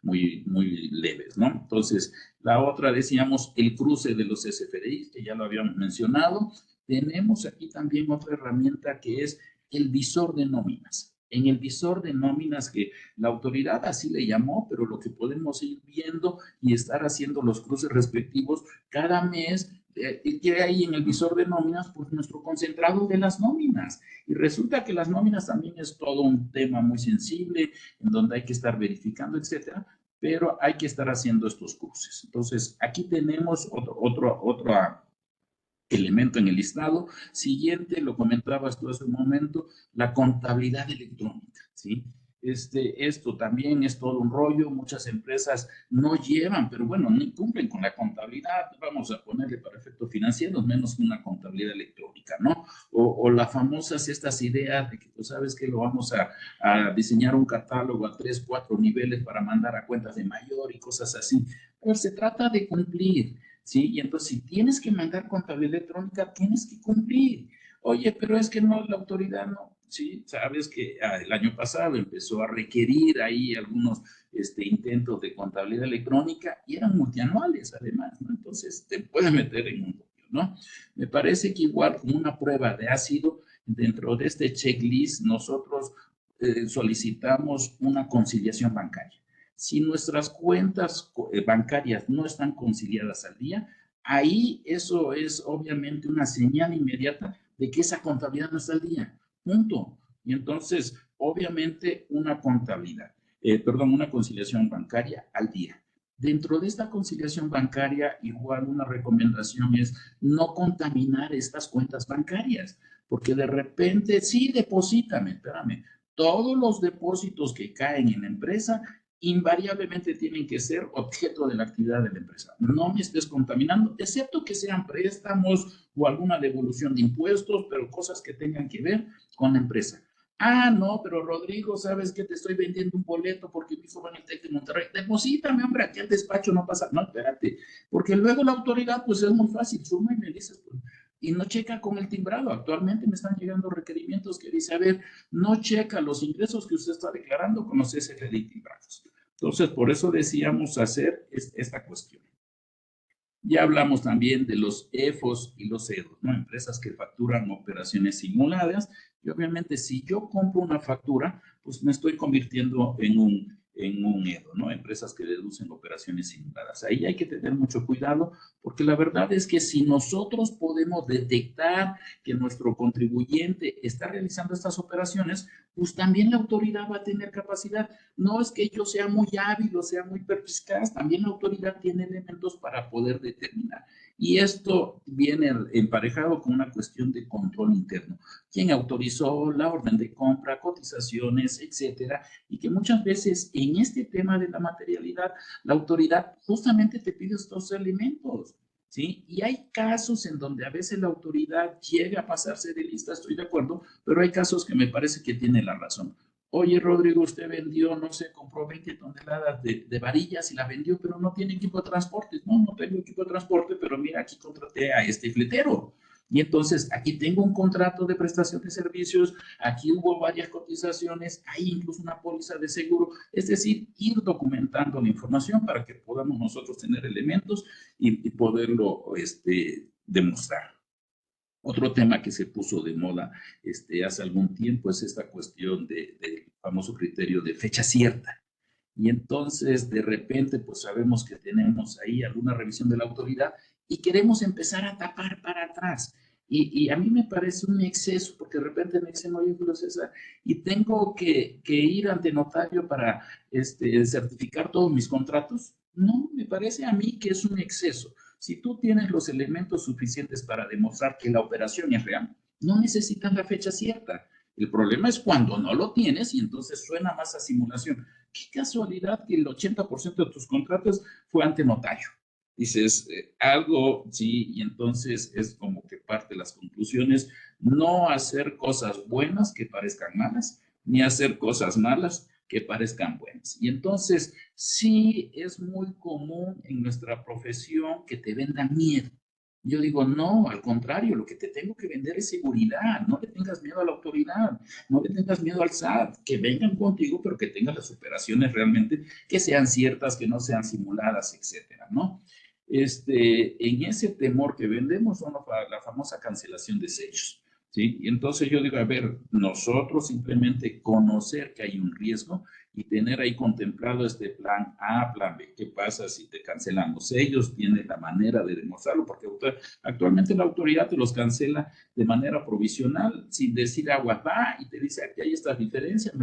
muy leves, ¿no? Entonces, la otra decíamos el cruce de los SFDI, que ya lo habíamos mencionado. Tenemos aquí también otra herramienta que es el visor de nóminas. En el visor de nóminas que la autoridad así le llamó, pero lo que podemos ir viendo y estar haciendo los cruces respectivos cada mes, que hay en el visor de nóminas, pues nuestro concentrado de las nóminas. Y resulta que las nóminas también es todo un tema muy sensible, en donde hay que estar verificando, etcétera, pero hay que estar haciendo estos cruces. Entonces, aquí tenemos otro elemento en el listado. Siguiente, lo comentabas tú hace un momento, la contabilidad electrónica, ¿sí? Esto también es todo un rollo, muchas empresas no llevan, pero bueno, ni cumplen con la contabilidad, vamos a ponerle para efectos financieros, menos que una contabilidad electrónica, ¿no? O las famosas estas ideas de que tú sabes que lo vamos a diseñar un catálogo a 3, 4 niveles para mandar a cuentas de mayor y cosas así. Pero se trata de cumplir. ¿Sí? Y entonces, si tienes que mandar contabilidad electrónica, tienes que cumplir. Oye, pero es que no, la autoridad no. Sí, sabes que el año pasado empezó a requerir ahí algunos intentos de contabilidad electrónica y eran multianuales además, ¿no? Entonces, te puede meter en un rollo, ¿no? Me parece que igual como una prueba de ácido, dentro de este checklist, nosotros solicitamos una conciliación bancaria. Si nuestras cuentas bancarias no están conciliadas al día, ahí eso es obviamente una señal inmediata de que esa contabilidad no está al día. Punto. Y entonces, obviamente, una una conciliación bancaria al día. Dentro de esta conciliación bancaria, igual una recomendación es no contaminar estas cuentas bancarias, porque de repente, sí, deposítame, espérame, todos los depósitos que caen en la empresa invariablemente tienen que ser objeto de la actividad de la empresa. No me estés contaminando, excepto que sean préstamos o alguna devolución de impuestos, pero cosas que tengan que ver con la empresa. Ah, no, pero Rodrigo, ¿sabes qué? Te estoy vendiendo un boleto porque mi hijo va en el TEC de Monterrey. Deposítame, hombre, aquí al despacho no pasa. No, espérate, porque luego la autoridad, pues es muy fácil, suma y me dices, pues, y no checa con el timbrado. Actualmente me están llegando requerimientos que dice, a ver, no checa los ingresos que usted está declarando con los SFDI timbrados. Entonces, por eso decíamos hacer esta cuestión. Ya hablamos también de los EFOS y los EDOS, ¿no? Empresas que facturan operaciones simuladas. Y obviamente, si yo compro una factura, pues me estoy convirtiendo en un EDO, ¿no? Empresas que deducen operaciones simuladas. Ahí hay que tener mucho cuidado, porque la verdad es que si nosotros podemos detectar que nuestro contribuyente está realizando estas operaciones, pues también la autoridad va a tener capacidad. No es que yo sea muy hábil o sea muy perspicaz, también la autoridad tiene elementos para poder determinar. Y esto viene emparejado con una cuestión de control interno. ¿Quién autorizó la orden de compra, cotizaciones, etcétera? Y que muchas veces en este tema de la materialidad, la autoridad justamente te pide estos elementos. ¿Sí? Y hay casos en donde a veces la autoridad llega a pasarse de lista, estoy de acuerdo, pero hay casos que me parece que tiene la razón. Oye, Rodrigo, usted vendió, no sé, compró 20 toneladas de varillas y la vendió, pero no tiene equipo de transporte. No, no tengo equipo de transporte, pero mira, aquí contraté a este fletero. Y entonces aquí tengo un contrato de prestación de servicios, aquí hubo varias cotizaciones, hay incluso una póliza de seguro, es decir, ir documentando la información para que podamos nosotros tener elementos y poderlo demostrar. Otro tema que se puso de moda hace algún tiempo es esta cuestión del famoso criterio de fecha cierta. Y entonces, de repente, pues sabemos que tenemos ahí alguna revisión de la autoridad y queremos empezar a tapar para atrás. Y a mí me parece un exceso, porque de repente me dicen, oye, Julio César, y tengo que ir ante notario para certificar todos mis contratos. No, me parece a mí que es un exceso. Si tú tienes los elementos suficientes para demostrar que la operación es real, no necesitas la fecha cierta. El problema es cuando no lo tienes y entonces suena más a simulación. Qué casualidad que el 80% de tus contratos fue ante notario. Dices, algo, sí, y entonces es como que parte de las conclusiones, no hacer cosas buenas que parezcan malas, ni hacer cosas malas que parezcan buenas. Y entonces, sí es muy común en nuestra profesión que te vendan miedo. Yo digo, no, al contrario, lo que te tengo que vender es seguridad. No le tengas miedo a la autoridad, no le tengas miedo al SAT, que vengan contigo, pero que tengan las operaciones realmente que sean ciertas, que no sean simuladas, etcétera, ¿no? En ese temor que vendemos son la famosa cancelación de sellos, ¿sí? Y entonces yo digo, a ver, nosotros simplemente conocer que hay un riesgo y tener ahí contemplado este plan A, plan B. ¿Qué pasa si te cancelamos? Ellos tienen la manera de demostrarlo, porque actualmente la autoridad te los cancela de manera provisional, sin decir agua va, y te dice, aquí hay estas diferencias,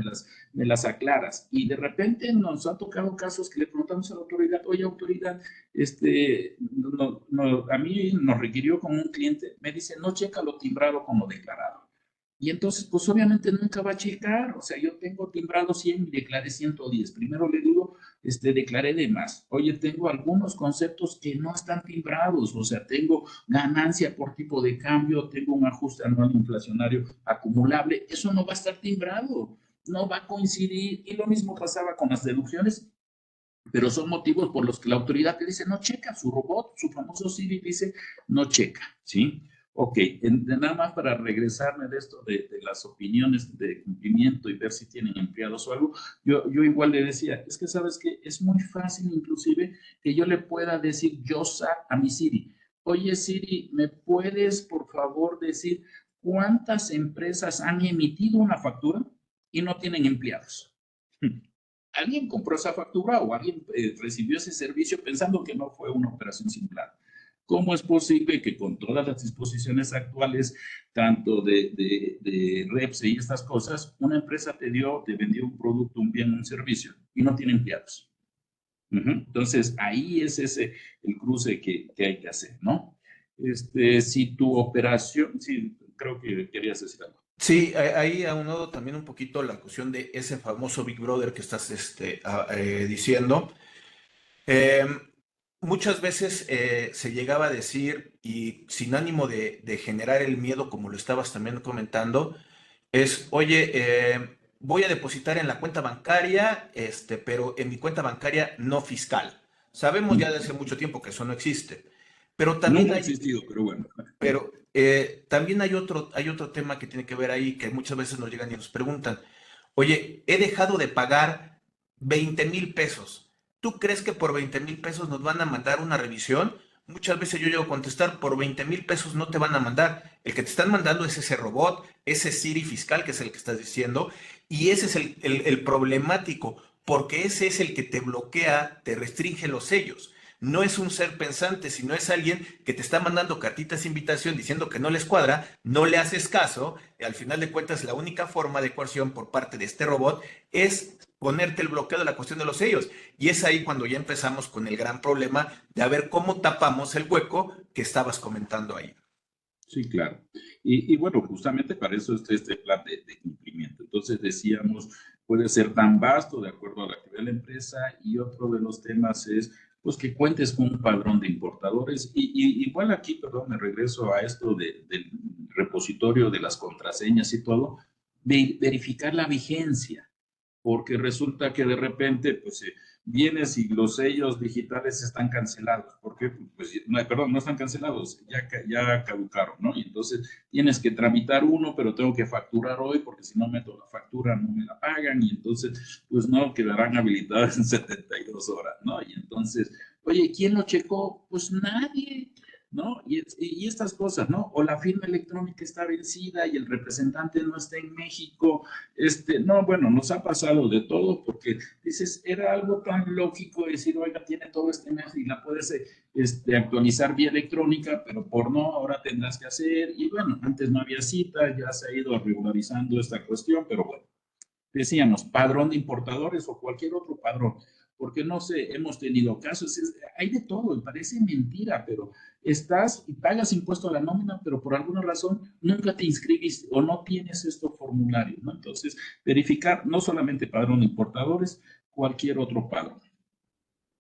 me las aclaras. Y de repente nos ha tocado casos que le preguntamos a la autoridad, oye, autoridad, a mí nos requirió como un cliente, me dice, no checa lo timbrado como declarado. Y entonces, pues obviamente nunca va a checar. O sea, yo tengo timbrado 100 y declaré 110. Primero le digo, declaré de más. Oye, tengo algunos conceptos que no están timbrados. O sea, tengo ganancia por tipo de cambio, tengo un ajuste anual inflacionario acumulable. Eso no va a estar timbrado. No va a coincidir. Y lo mismo pasaba con las deducciones, pero son motivos por los que la autoridad te dice, no checa, su robot, su famoso Siri dice, no checa, ¿sí? Ok, nada más para regresarme de esto de las opiniones de cumplimiento y ver si tienen empleados o algo, yo igual le decía, es que sabes que es muy fácil inclusive que yo le pueda decir a mi Siri, oye Siri, ¿me puedes por favor decir cuántas empresas han emitido una factura? y no tienen empleados. Alguien compró esa factura o alguien recibió ese servicio pensando que no fue una operación simulada. ¿Cómo es posible que con todas las disposiciones actuales, tanto de REPSE y estas cosas, una empresa te vendió un producto, un bien, un servicio y no tiene empleados? Entonces, ahí es ese el cruce que hay que hacer, ¿no? Si tu operación, sí, creo que querías decir algo. Sí, ahí aunado también un poquito la cuestión de ese famoso Big Brother que estás diciendo. Eh, Muchas veces se llegaba a decir, y sin ánimo de generar el miedo, como lo estabas también comentando, es, oye, voy a depositar en la cuenta bancaria, pero en mi cuenta bancaria no fiscal. Sabemos ya desde hace mucho tiempo que eso no existe, pero también Nunca ha hay, existido, pero bueno. pero también hay otro tema que tiene que ver ahí, que muchas veces nos llegan y nos preguntan, oye, he dejado de pagar 20,000 pesos. ¿Tú crees que por 20,000 pesos nos van a mandar una revisión? Muchas veces yo llego a contestar, por 20,000 pesos no te van a mandar. El que te están mandando es ese robot, ese Siri fiscal, que es el que estás diciendo, y ese es el problemático, porque ese es el que te bloquea, te restringe los sellos. No es un ser pensante, sino es alguien que te está mandando cartitas de invitación diciendo que no les cuadra, no le haces caso, y al final de cuentas la única forma de coerción por parte de este robot es ponerte el bloqueo de la cuestión de los sellos. Y es ahí cuando ya empezamos con el gran problema de a ver cómo tapamos el hueco que estabas comentando ahí. Sí, claro. Y bueno, justamente para eso está este plan de cumplimiento. Entonces decíamos, puede ser tan vasto de acuerdo a la actividad de la empresa y otro de los temas es pues que cuentes con un padrón de importadores. Igual aquí, perdón, me regreso a esto del repositorio de las contraseñas y todo, verificar la vigencia, porque resulta que de repente, pues, vienes y los sellos digitales están cancelados. ¿Por qué? Pues, no, perdón, no están cancelados, ya caducaron, ¿no? Y entonces tienes que tramitar uno, pero tengo que facturar hoy, porque si no meto la factura no me la pagan, y entonces, pues no, quedarán habilitadas en 72 horas, ¿no? Y entonces, oye, ¿quién lo checó? Pues nadie. ¿No? Y estas cosas, ¿no? O la firma electrónica está vencida y el representante no está en México. No, bueno, nos ha pasado de todo porque dices, era algo tan lógico decir, oiga, tiene todo este mes y la puedes actualizar vía electrónica, pero por no, ahora tendrás que hacer. Y bueno, antes no había cita, ya se ha ido regularizando esta cuestión, pero bueno, decíamos, padrón de importadores o cualquier otro padrón, porque no sé, hemos tenido casos, hay de todo, y parece mentira, pero estás y pagas impuesto a la nómina, pero por alguna razón nunca te inscribiste o no tienes estos formularios, ¿no? Entonces, verificar no solamente padrón de importadores, cualquier otro padrón.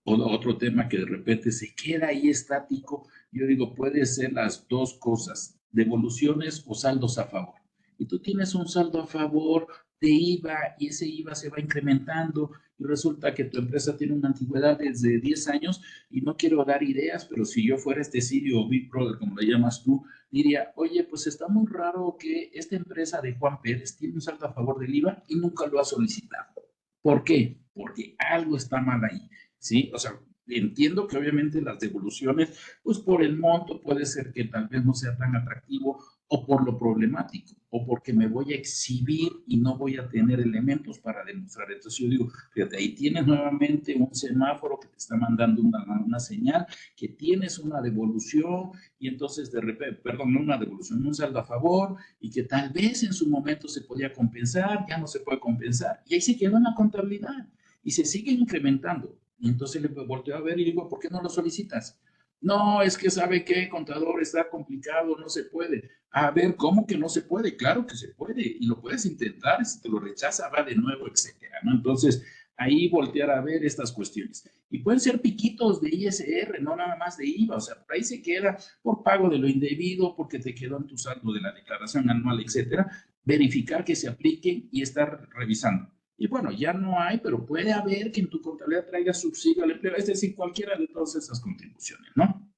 Otro tema que de repente se queda ahí estático, yo digo, puede ser las dos cosas, devoluciones o saldos a favor. Y tú tienes un saldo a favor de IVA y ese IVA se va incrementando y resulta que tu empresa tiene una antigüedad desde 10 años y no quiero dar ideas, pero si yo fuera Sirio o Big Brother, como le llamas tú, diría, oye, pues está muy raro que esta empresa de Juan Pérez tiene un saldo a favor del IVA y nunca lo ha solicitado. ¿Por qué? Porque algo está mal ahí. ¿Sí? O sea, entiendo que obviamente las devoluciones, pues por el monto puede ser que tal vez no sea tan atractivo o por lo problemático o porque me voy a exhibir y no voy a tener elementos para demostrar. Entonces yo digo, fíjate, ahí tienes nuevamente un semáforo que te está mandando una señal, que tienes una devolución y entonces de repente, perdón, no una devolución, un saldo a favor y que tal vez en su momento se podía compensar, ya no se puede compensar y ahí se queda en la contabilidad y se sigue incrementando. Y entonces le volteo a ver y digo, ¿por qué no lo solicitas? No, es que sabe que contador está complicado, no se puede. A ver, ¿cómo que no se puede? Claro que se puede y lo puedes intentar, si te lo rechaza va de nuevo, etcétera, ¿no? Entonces, ahí voltear a ver estas cuestiones. Y pueden ser piquitos de ISR, no nada más de IVA, o sea, por ahí se queda por pago de lo indebido, porque te quedó en tu saldo de la declaración anual, etcétera. Verificar que se apliquen y estar revisando. Y bueno, ya no hay, pero puede haber que en tu contabilidad traiga subsidio al empleo, es decir, cualquiera de todas esas contribuciones, ¿no?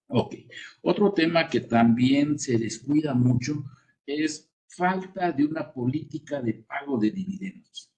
Ok. Otro tema que también se descuida mucho es falta de una política de pago de dividendos.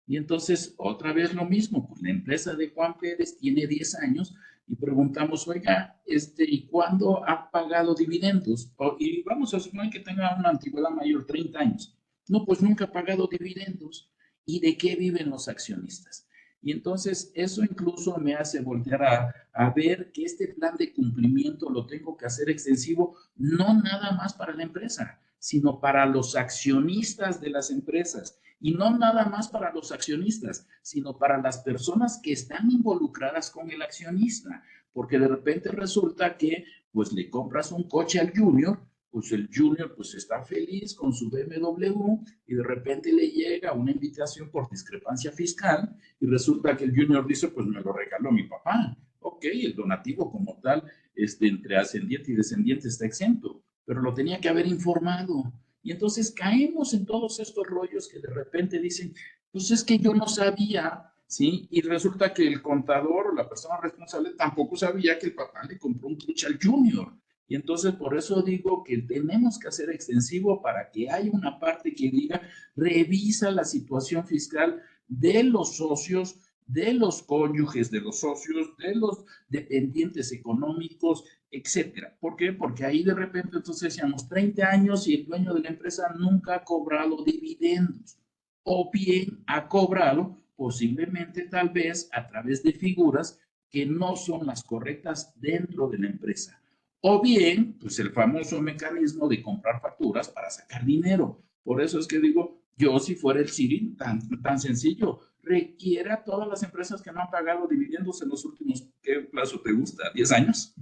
Y entonces, otra vez lo mismo, pues la empresa de Juan Pérez tiene 10 años y preguntamos, oiga, ¿y cuándo ha pagado dividendos? Y vamos a suponer que tenga una antigüedad mayor, 30 años. No, pues nunca ha pagado dividendos. ¿Y de qué viven los accionistas? Y entonces eso incluso me hace voltear a ver que este plan de cumplimiento lo tengo que hacer extensivo, no nada más para la empresa, sino para los accionistas de las empresas. Y no nada más para los accionistas, sino para las personas que están involucradas con el accionista. Porque de repente resulta que pues le compras un coche al junior, pues el junior pues está feliz con su BMW y de repente le llega una invitación por discrepancia fiscal y resulta que el junior dice, pues me lo regaló mi papá. Ok, el donativo como tal, entre ascendiente y descendiente está exento, pero lo tenía que haber informado. Y entonces caemos en todos estos rollos que de repente dicen, pues es que yo no sabía, ¿sí? Y resulta que el contador o la persona responsable tampoco sabía que el papá le compró un coche al junior. Y entonces por eso digo que tenemos que hacer extensivo para que haya una parte que diga, revisa la situación fiscal de los socios, de los cónyuges de los socios, de los dependientes económicos, etcétera. ¿Por qué? Porque ahí de repente entonces decíamos 30 años y el dueño de la empresa nunca ha cobrado dividendos o bien ha cobrado posiblemente tal vez a través de figuras que no son las correctas dentro de la empresa. O bien, pues el famoso mecanismo de comprar facturas para sacar dinero. Por eso es que digo, yo si fuera el Siri, tan sencillo, requiere a todas las empresas que no han pagado dividendos en los últimos, ¿qué plazo te gusta? ¿10 años?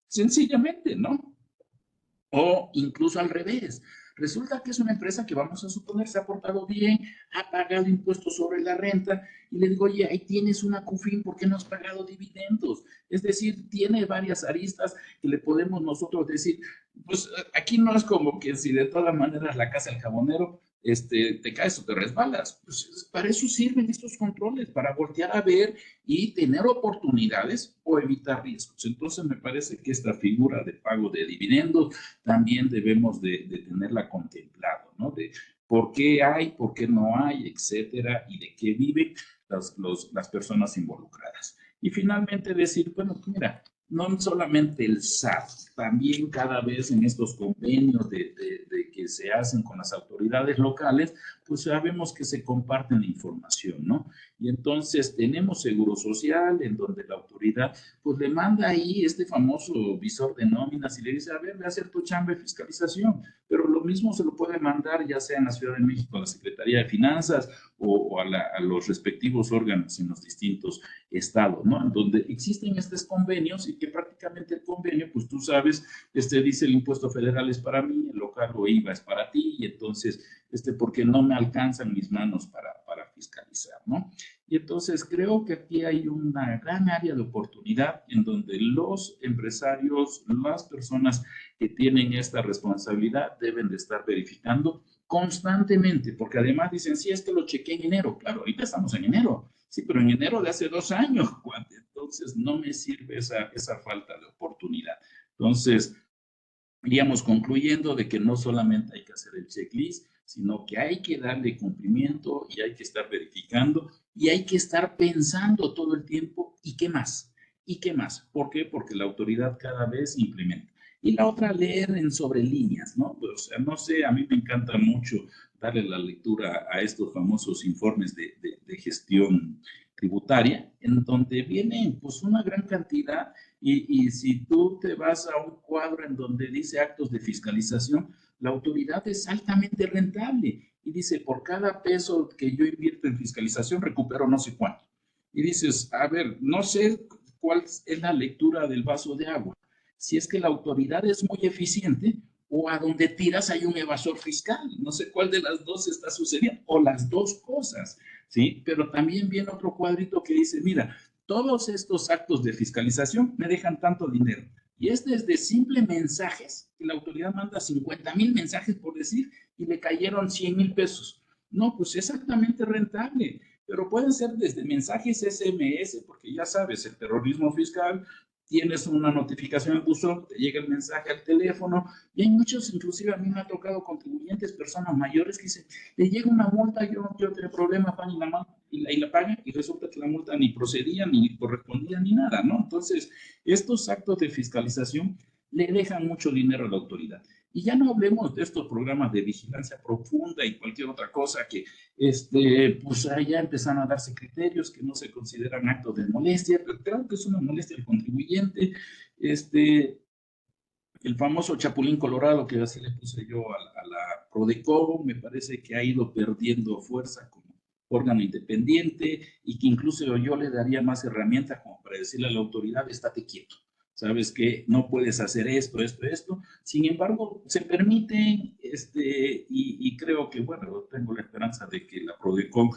Sencillamente, ¿no? O incluso al revés. Resulta que es una empresa que vamos a suponer se ha portado bien, ha pagado impuestos sobre la renta y le digo, oye, ahí tienes una CUFIN, ¿por qué no has pagado dividendos? Es decir, tiene varias aristas que le podemos nosotros decir, pues aquí no es como que si de todas maneras la casa del jabonero, te caes o te resbalas. Pues para eso sirven estos controles, para voltear a ver y tener oportunidades o evitar riesgos. Entonces me parece que esta figura de pago de dividendos también debemos de tenerla contemplado, ¿no? De por qué hay, por qué no hay, etcétera, y de qué viven las personas involucradas. Y finalmente decir, bueno, mira, no solamente el SAT, también cada vez en estos convenios de que se hacen con las autoridades locales, pues sabemos que se comparten la información, ¿no? Y entonces tenemos Seguro Social, en donde la autoridad pues le manda ahí este famoso visor de nóminas y le dice, a ver, ve a hacer tu chamba de fiscalización, pero lo mismo se lo puede mandar ya sea en la Ciudad de México a la Secretaría de Finanzas o a los respectivos órganos en los distintos estados, ¿no? En donde existen estos convenios y que prácticamente el convenio, pues tú sabes, dice el impuesto federal es para mí, el local o IVA es para ti y entonces, porque no me alcanzan mis manos para fiscalizar, ¿no? Y entonces creo que aquí hay una gran área de oportunidad en donde los empresarios, las personas que tienen esta responsabilidad deben de estar verificando constantemente, porque además dicen, sí, es que lo chequé en enero. Claro, ahorita estamos en enero, sí, pero en enero de hace 2 años, entonces no me sirve esa falta de oportunidad. Entonces, iríamos concluyendo de que no solamente hay que hacer el checklist, sino que hay que darle cumplimiento y hay que estar verificando y hay que estar pensando todo el tiempo y qué más, y qué más. ¿Por qué? Porque la autoridad cada vez implementa. Y la otra, leer en sobre líneas, ¿no? O sea, no sé, a mí me encanta mucho darle la lectura a estos famosos informes de gestión tributaria, en donde viene pues una gran cantidad y si tú te vas a un cuadro en donde dice actos de fiscalización, la autoridad es altamente rentable y dice, por cada peso que yo invierto en fiscalización, recupero no sé cuánto. Y dices, a ver, no sé cuál es la lectura del vaso de agua. Si es que la autoridad es muy eficiente o a donde tiras hay un evasor fiscal. No sé cuál de las dos está sucediendo o las dos cosas, ¿sí? Pero también viene otro cuadrito que dice, mira, todos estos actos de fiscalización me dejan tanto dinero. Y es desde simple mensajes, que la autoridad manda 50,000 mensajes por decir, y le cayeron 100,000 pesos. No, pues exactamente rentable, pero pueden ser desde mensajes SMS, porque ya sabes, el terrorismo fiscal, tienes una notificación en buzón, te llega el mensaje al teléfono, y hay muchos, inclusive a mí me ha tocado contribuyentes, personas mayores que dicen, le llega una multa, yo no quiero tener problemas, van y la pagan, y resulta que la multa ni procedía, ni correspondía, ni nada, ¿no? Entonces, estos actos de fiscalización le dejan mucho dinero a la autoridad. Y ya no hablemos de estos programas de vigilancia profunda y cualquier otra cosa que, pues ya empezaron a darse criterios que no se consideran actos de molestia, pero claro que es una molestia al contribuyente, el famoso Chapulín Colorado, que así le puse yo a la Prodecon, me parece que ha ido perdiendo fuerza como órgano independiente y que incluso yo le daría más herramientas como para decirle a la autoridad, estate quieto, sabes que no puedes hacer esto, esto, esto. Sin embargo, se permiten, y creo que, bueno, tengo la esperanza de que la Prodecon,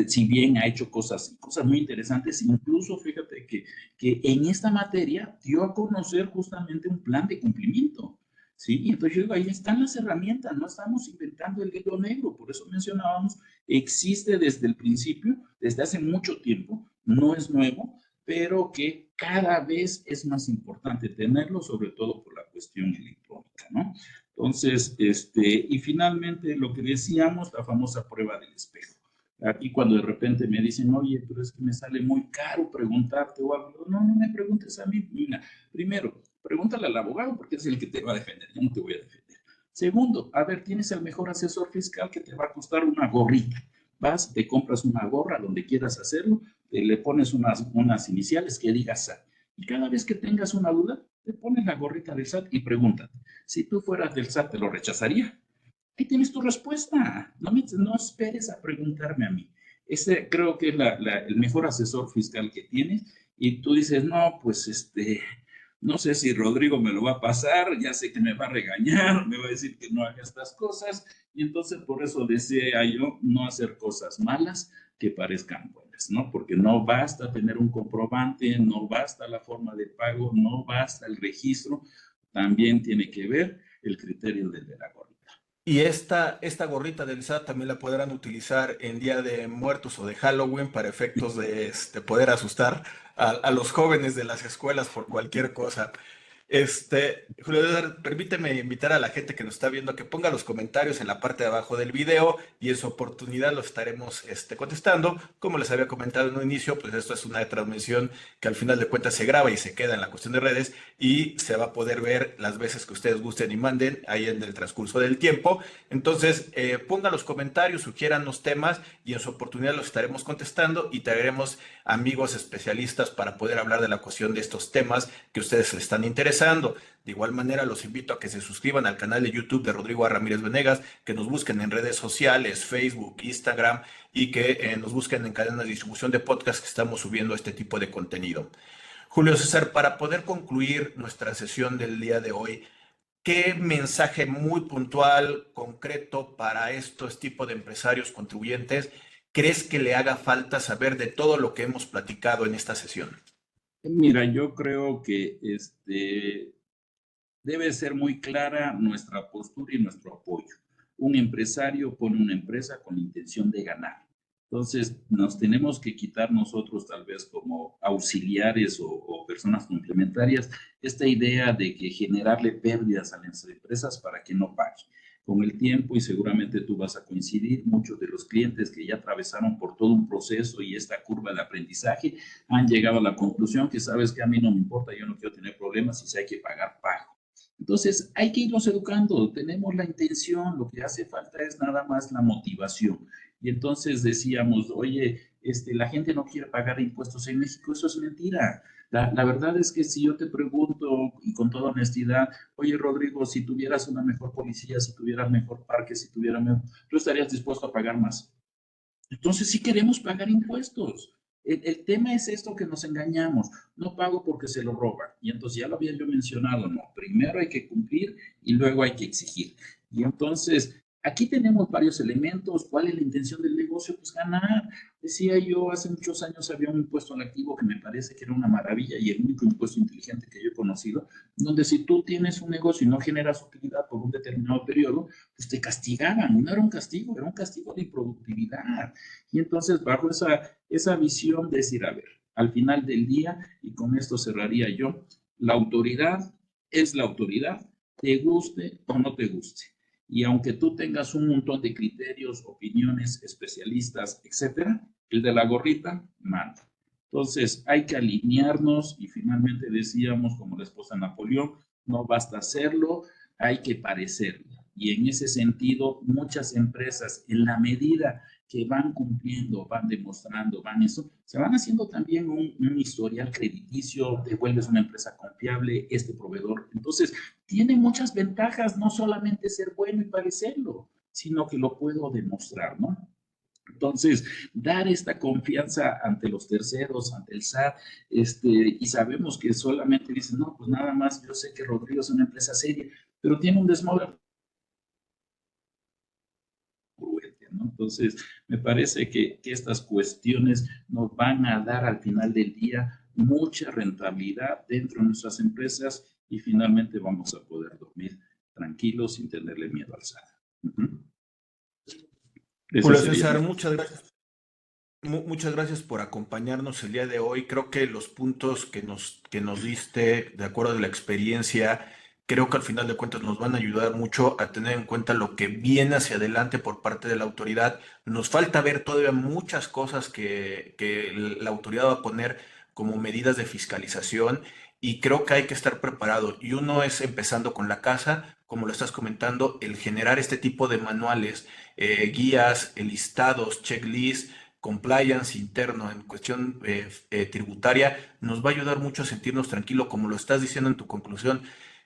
si bien ha hecho cosas muy interesantes, incluso fíjate que en esta materia dio a conocer justamente un plan de cumplimiento. ¿Sí? Y entonces yo digo, ahí están las herramientas, no estamos inventando el hilo negro, por eso mencionábamos, existe desde el principio, desde hace mucho tiempo, no es nuevo, pero que cada vez es más importante tenerlo, sobre todo por la cuestión electrónica, ¿no? Entonces, y finalmente lo que decíamos, la famosa prueba del espejo. Aquí cuando de repente me dicen, oye, pero es que me sale muy caro preguntarte o algo, no, no me preguntes a mí. Mira, primero, pregúntale al abogado porque es el que te va a defender, yo no te voy a defender. Segundo, a ver, tienes el mejor asesor fiscal que te va a costar una gorrita. Vas, te compras una gorra donde quieras hacerlo, le pones unas iniciales que digas SAT. Y cada vez que tengas una duda, te pones la gorrita del SAT y pregúntate, si tú fueras del SAT, ¿te lo rechazaría? Ahí tienes tu respuesta. No esperes a preguntarme a mí. Ese creo que es el mejor asesor fiscal que tienes. Y tú dices, no, pues no sé si Rodrigo me lo va a pasar, ya sé que me va a regañar, me va a decir que no haga estas cosas. Y entonces por eso decía yo no hacer cosas malas que parezcan buenas, ¿no? Porque no basta tener un comprobante, no basta la forma de pago, no basta el registro, también tiene que ver el criterio del de la gorra. Y esta gorrita del SAT también la podrán utilizar en Día de Muertos o de Halloween para efectos de poder asustar a los jóvenes de las escuelas por cualquier cosa. Julio César, permíteme invitar a la gente que nos está viendo a que ponga los comentarios en la parte de abajo del video y en su oportunidad los estaremos contestando. Como les había comentado en un inicio, pues esto es una transmisión que al final de cuentas se graba y se queda en la cuestión de redes y se va a poder ver las veces que ustedes gusten y manden ahí en el transcurso del tiempo. Entonces, pongan los comentarios, sugieran los temas y en su oportunidad los estaremos contestando y traeremos amigos especialistas para poder hablar de la cuestión de estos temas que ustedes les están interesando. De igual manera, los invito a que se suscriban al canal de YouTube de Rodrigo A. Ramírez Venegas, que nos busquen en redes sociales, Facebook, Instagram y que nos busquen en cadenas de distribución de podcast que estamos subiendo este tipo de contenido. Julio César, para poder concluir nuestra sesión del día de hoy, ¿qué mensaje muy puntual, concreto para estos tipos de empresarios contribuyentes crees que le haga falta saber de todo lo que hemos platicado en esta sesión? Mira, yo creo que debe ser muy clara nuestra postura y nuestro apoyo. Un empresario pone una empresa con la intención de ganar. Entonces, nos tenemos que quitar nosotros, tal vez como auxiliares o personas complementarias, esta idea de que generarle pérdidas a las empresas para que no paguen. Con el tiempo, y seguramente tú vas a coincidir, muchos de los clientes que ya atravesaron por todo un proceso y esta curva de aprendizaje han llegado a la conclusión que sabes que a mí no me importa, yo no quiero tener problemas y si hay que pagar, pago. Entonces, hay que irlos educando, tenemos la intención, lo que hace falta es nada más la motivación. Y entonces decíamos, oye, la gente no quiere pagar impuestos en México, eso es mentira. La verdad es que si yo te pregunto, y con toda honestidad, oye, Rodrigo, si tuvieras una mejor policía, si tuvieras mejor parque, si tuvieras mejor, ¿tú estarías dispuesto a pagar más? Entonces sí queremos pagar impuestos. El tema es esto que nos engañamos. No pago porque se lo roban. Y entonces ya lo había yo mencionado, no. Primero hay que cumplir y luego hay que exigir. Y entonces aquí tenemos varios elementos. ¿Cuál es la intención del negocio? Pues ganar. Decía yo, hace muchos años había un impuesto al activo que me parece que era una maravilla y el único impuesto inteligente que yo he conocido, donde si tú tienes un negocio y no generas utilidad por un determinado periodo, pues te castigaban. No era un castigo, era un castigo de improductividad. Y entonces, bajo esa visión de decir, a ver, al final del día, y con esto cerraría yo, la autoridad es la autoridad, te guste o no te guste. Y aunque tú tengas un montón de criterios, opiniones, especialistas, etcétera, el de la gorrita manda. Entonces, hay que alinearnos y finalmente decíamos, como la esposa Napoleón, no basta hacerlo, hay que parecerla. Y en ese sentido, muchas empresas, en la medida que van cumpliendo, van demostrando, van eso, se van haciendo también un historial crediticio, te vuelves una empresa confiable, este proveedor. Entonces, tiene muchas ventajas, no solamente ser bueno y parecerlo, sino que lo puedo demostrar, ¿no? Entonces, dar esta confianza ante los terceros, ante el SAT, y sabemos que solamente dicen, no, pues nada más, yo sé que Rodrigo es una empresa seria, pero tiene un desmoder, ¿no? Entonces, me parece que estas cuestiones nos van a dar al final del día mucha rentabilidad dentro de nuestras empresas y finalmente vamos a poder dormir tranquilos sin tenerle miedo al SAT. Eso Julio sería. César, muchas gracias. Muchas gracias por acompañarnos el día de hoy. Creo que los puntos que nos diste, de acuerdo a la experiencia, creo que al final de cuentas nos van a ayudar mucho a tener en cuenta lo que viene hacia adelante por parte de la autoridad. Nos falta ver todavía muchas cosas que la autoridad va a poner como medidas de fiscalización y creo que hay que estar preparado. Y uno es empezando con la casa, como lo estás comentando, el generar este tipo de manuales, guías, listados, checklists compliance interno en cuestión tributaria nos va a ayudar mucho a sentirnos tranquilos, como lo estás diciendo en tu conclusión.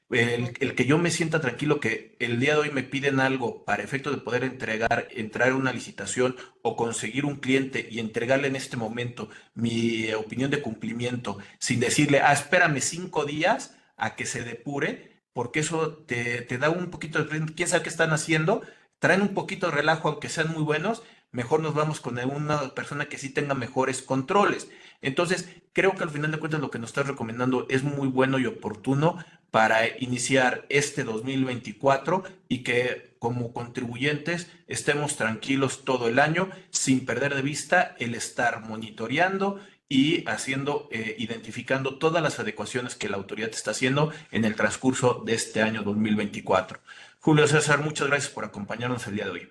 El que yo me sienta tranquilo que el día de hoy me piden algo para efecto de poder entrar en una licitación o conseguir un cliente y entregarle en este momento mi opinión de cumplimiento sin decirle, ah, espérame 5 días a que se depure, porque eso te da un poquito de, quién sabe qué están haciendo, traen un poquito de relajo aunque sean muy buenos, mejor nos vamos con una persona que sí tenga mejores controles. Entonces, creo que al final de cuentas lo que nos estás recomendando es muy bueno y oportuno para iniciar este 2024 y que como contribuyentes estemos tranquilos todo el año sin perder de vista el estar monitoreando y haciendo, identificando todas las adecuaciones que la autoridad está haciendo en el transcurso de este año 2024. Julio César, muchas gracias por acompañarnos el día de hoy.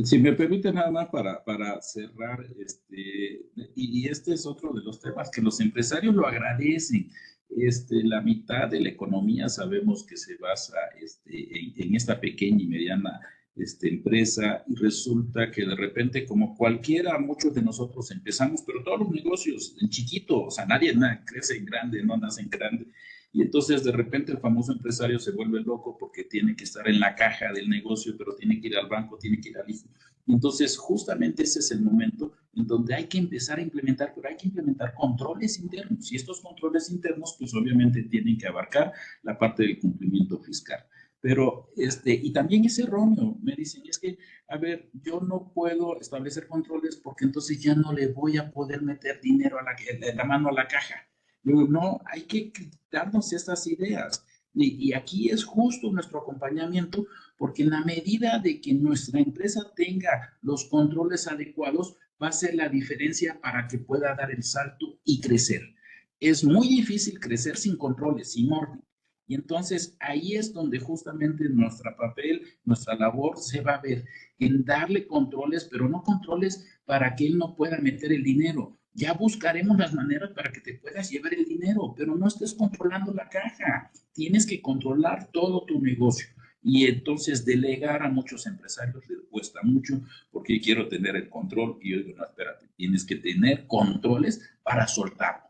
Si me permite nada más para cerrar, y este es otro de los temas que los empresarios lo agradecen. La mitad de la economía sabemos que se basa en esta pequeña y mediana empresa y resulta que de repente, como cualquiera, muchos de nosotros empezamos, pero todos los negocios en chiquito, o sea, nadie crece en grande, no nace en grande. Y entonces de repente el famoso empresario se vuelve loco porque tiene que estar en la caja del negocio, pero tiene que ir al banco, tiene que ir al IFE. Entonces justamente ese es el momento en donde hay que empezar a implementar, pero hay que implementar controles internos. Y estos controles internos, pues obviamente tienen que abarcar la parte del cumplimiento fiscal. Pero, y también es erróneo, me dicen, es que, a ver, yo no puedo establecer controles porque entonces ya no le voy a poder meter dinero a la mano a la caja. Digo, no, hay que quitarnos estas ideas. Y aquí es justo nuestro acompañamiento, porque en la medida de que nuestra empresa tenga los controles adecuados, va a ser la diferencia para que pueda dar el salto y crecer. Es muy difícil crecer sin controles, sin orden. Y entonces ahí es donde justamente nuestro papel, nuestra labor se va a ver en darle controles, pero no controles para que él no pueda meter el dinero. Ya buscaremos las maneras para que te puedas llevar el dinero, pero no estés controlando la caja. Tienes que controlar todo tu negocio. Y entonces delegar a muchos empresarios les cuesta mucho porque quiero tener el control y yo digo, no, espérate, tienes que tener controles para soltar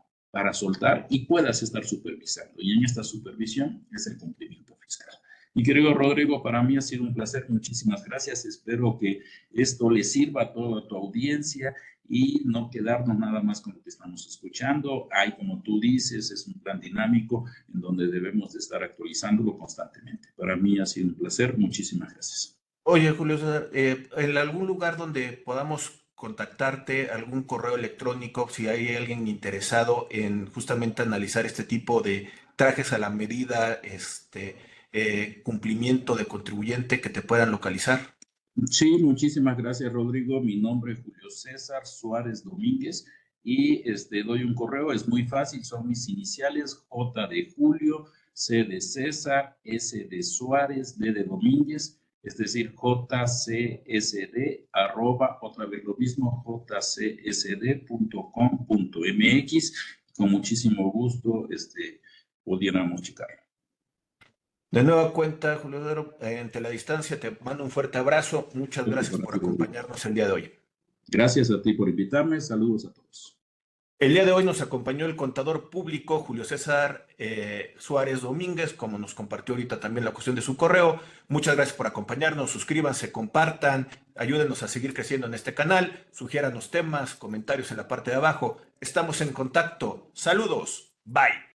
y puedas estar supervisando. Y en esta supervisión es el cumplimiento fiscal. Mi querido Rodrigo, para mí ha sido un placer. Muchísimas gracias. Espero que esto le sirva a toda tu audiencia y no quedarnos nada más con lo que estamos escuchando. Hay, como tú dices, es un plan dinámico en donde debemos de estar actualizándolo constantemente. Para mí ha sido un placer. Muchísimas gracias. Oye, Julio César, ¿en algún lugar donde podamos contactarte, algún correo electrónico, si hay alguien interesado en justamente analizar este tipo de trajes a la medida, cumplimiento de contribuyente que te puedan localizar? Sí, muchísimas gracias, Rodrigo. Mi nombre es Julio César Suárez Domínguez y doy un correo, es muy fácil, son mis iniciales, J de Julio, C de César, S de Suárez, D de Domínguez, es decir, jcsd, arroba, otra vez lo mismo, jcsd.com.mx. Con muchísimo gusto, pudiéramos checar. De nueva cuenta, Julio César, ante la distancia te mando un fuerte abrazo. Muchas Otro gracias para por ti, Rodrigo. acompañarnos el día de hoy. Gracias a ti por invitarme. Saludos a todos. El día de hoy nos acompañó el contador público Julio César Suárez Domínguez, como nos compartió ahorita también la cuestión de su correo. Muchas gracias por acompañarnos. Suscríbanse, compartan, ayúdenos a seguir creciendo en este canal. Sugiéranos temas, comentarios en la parte de abajo. Estamos en contacto. Saludos. Bye.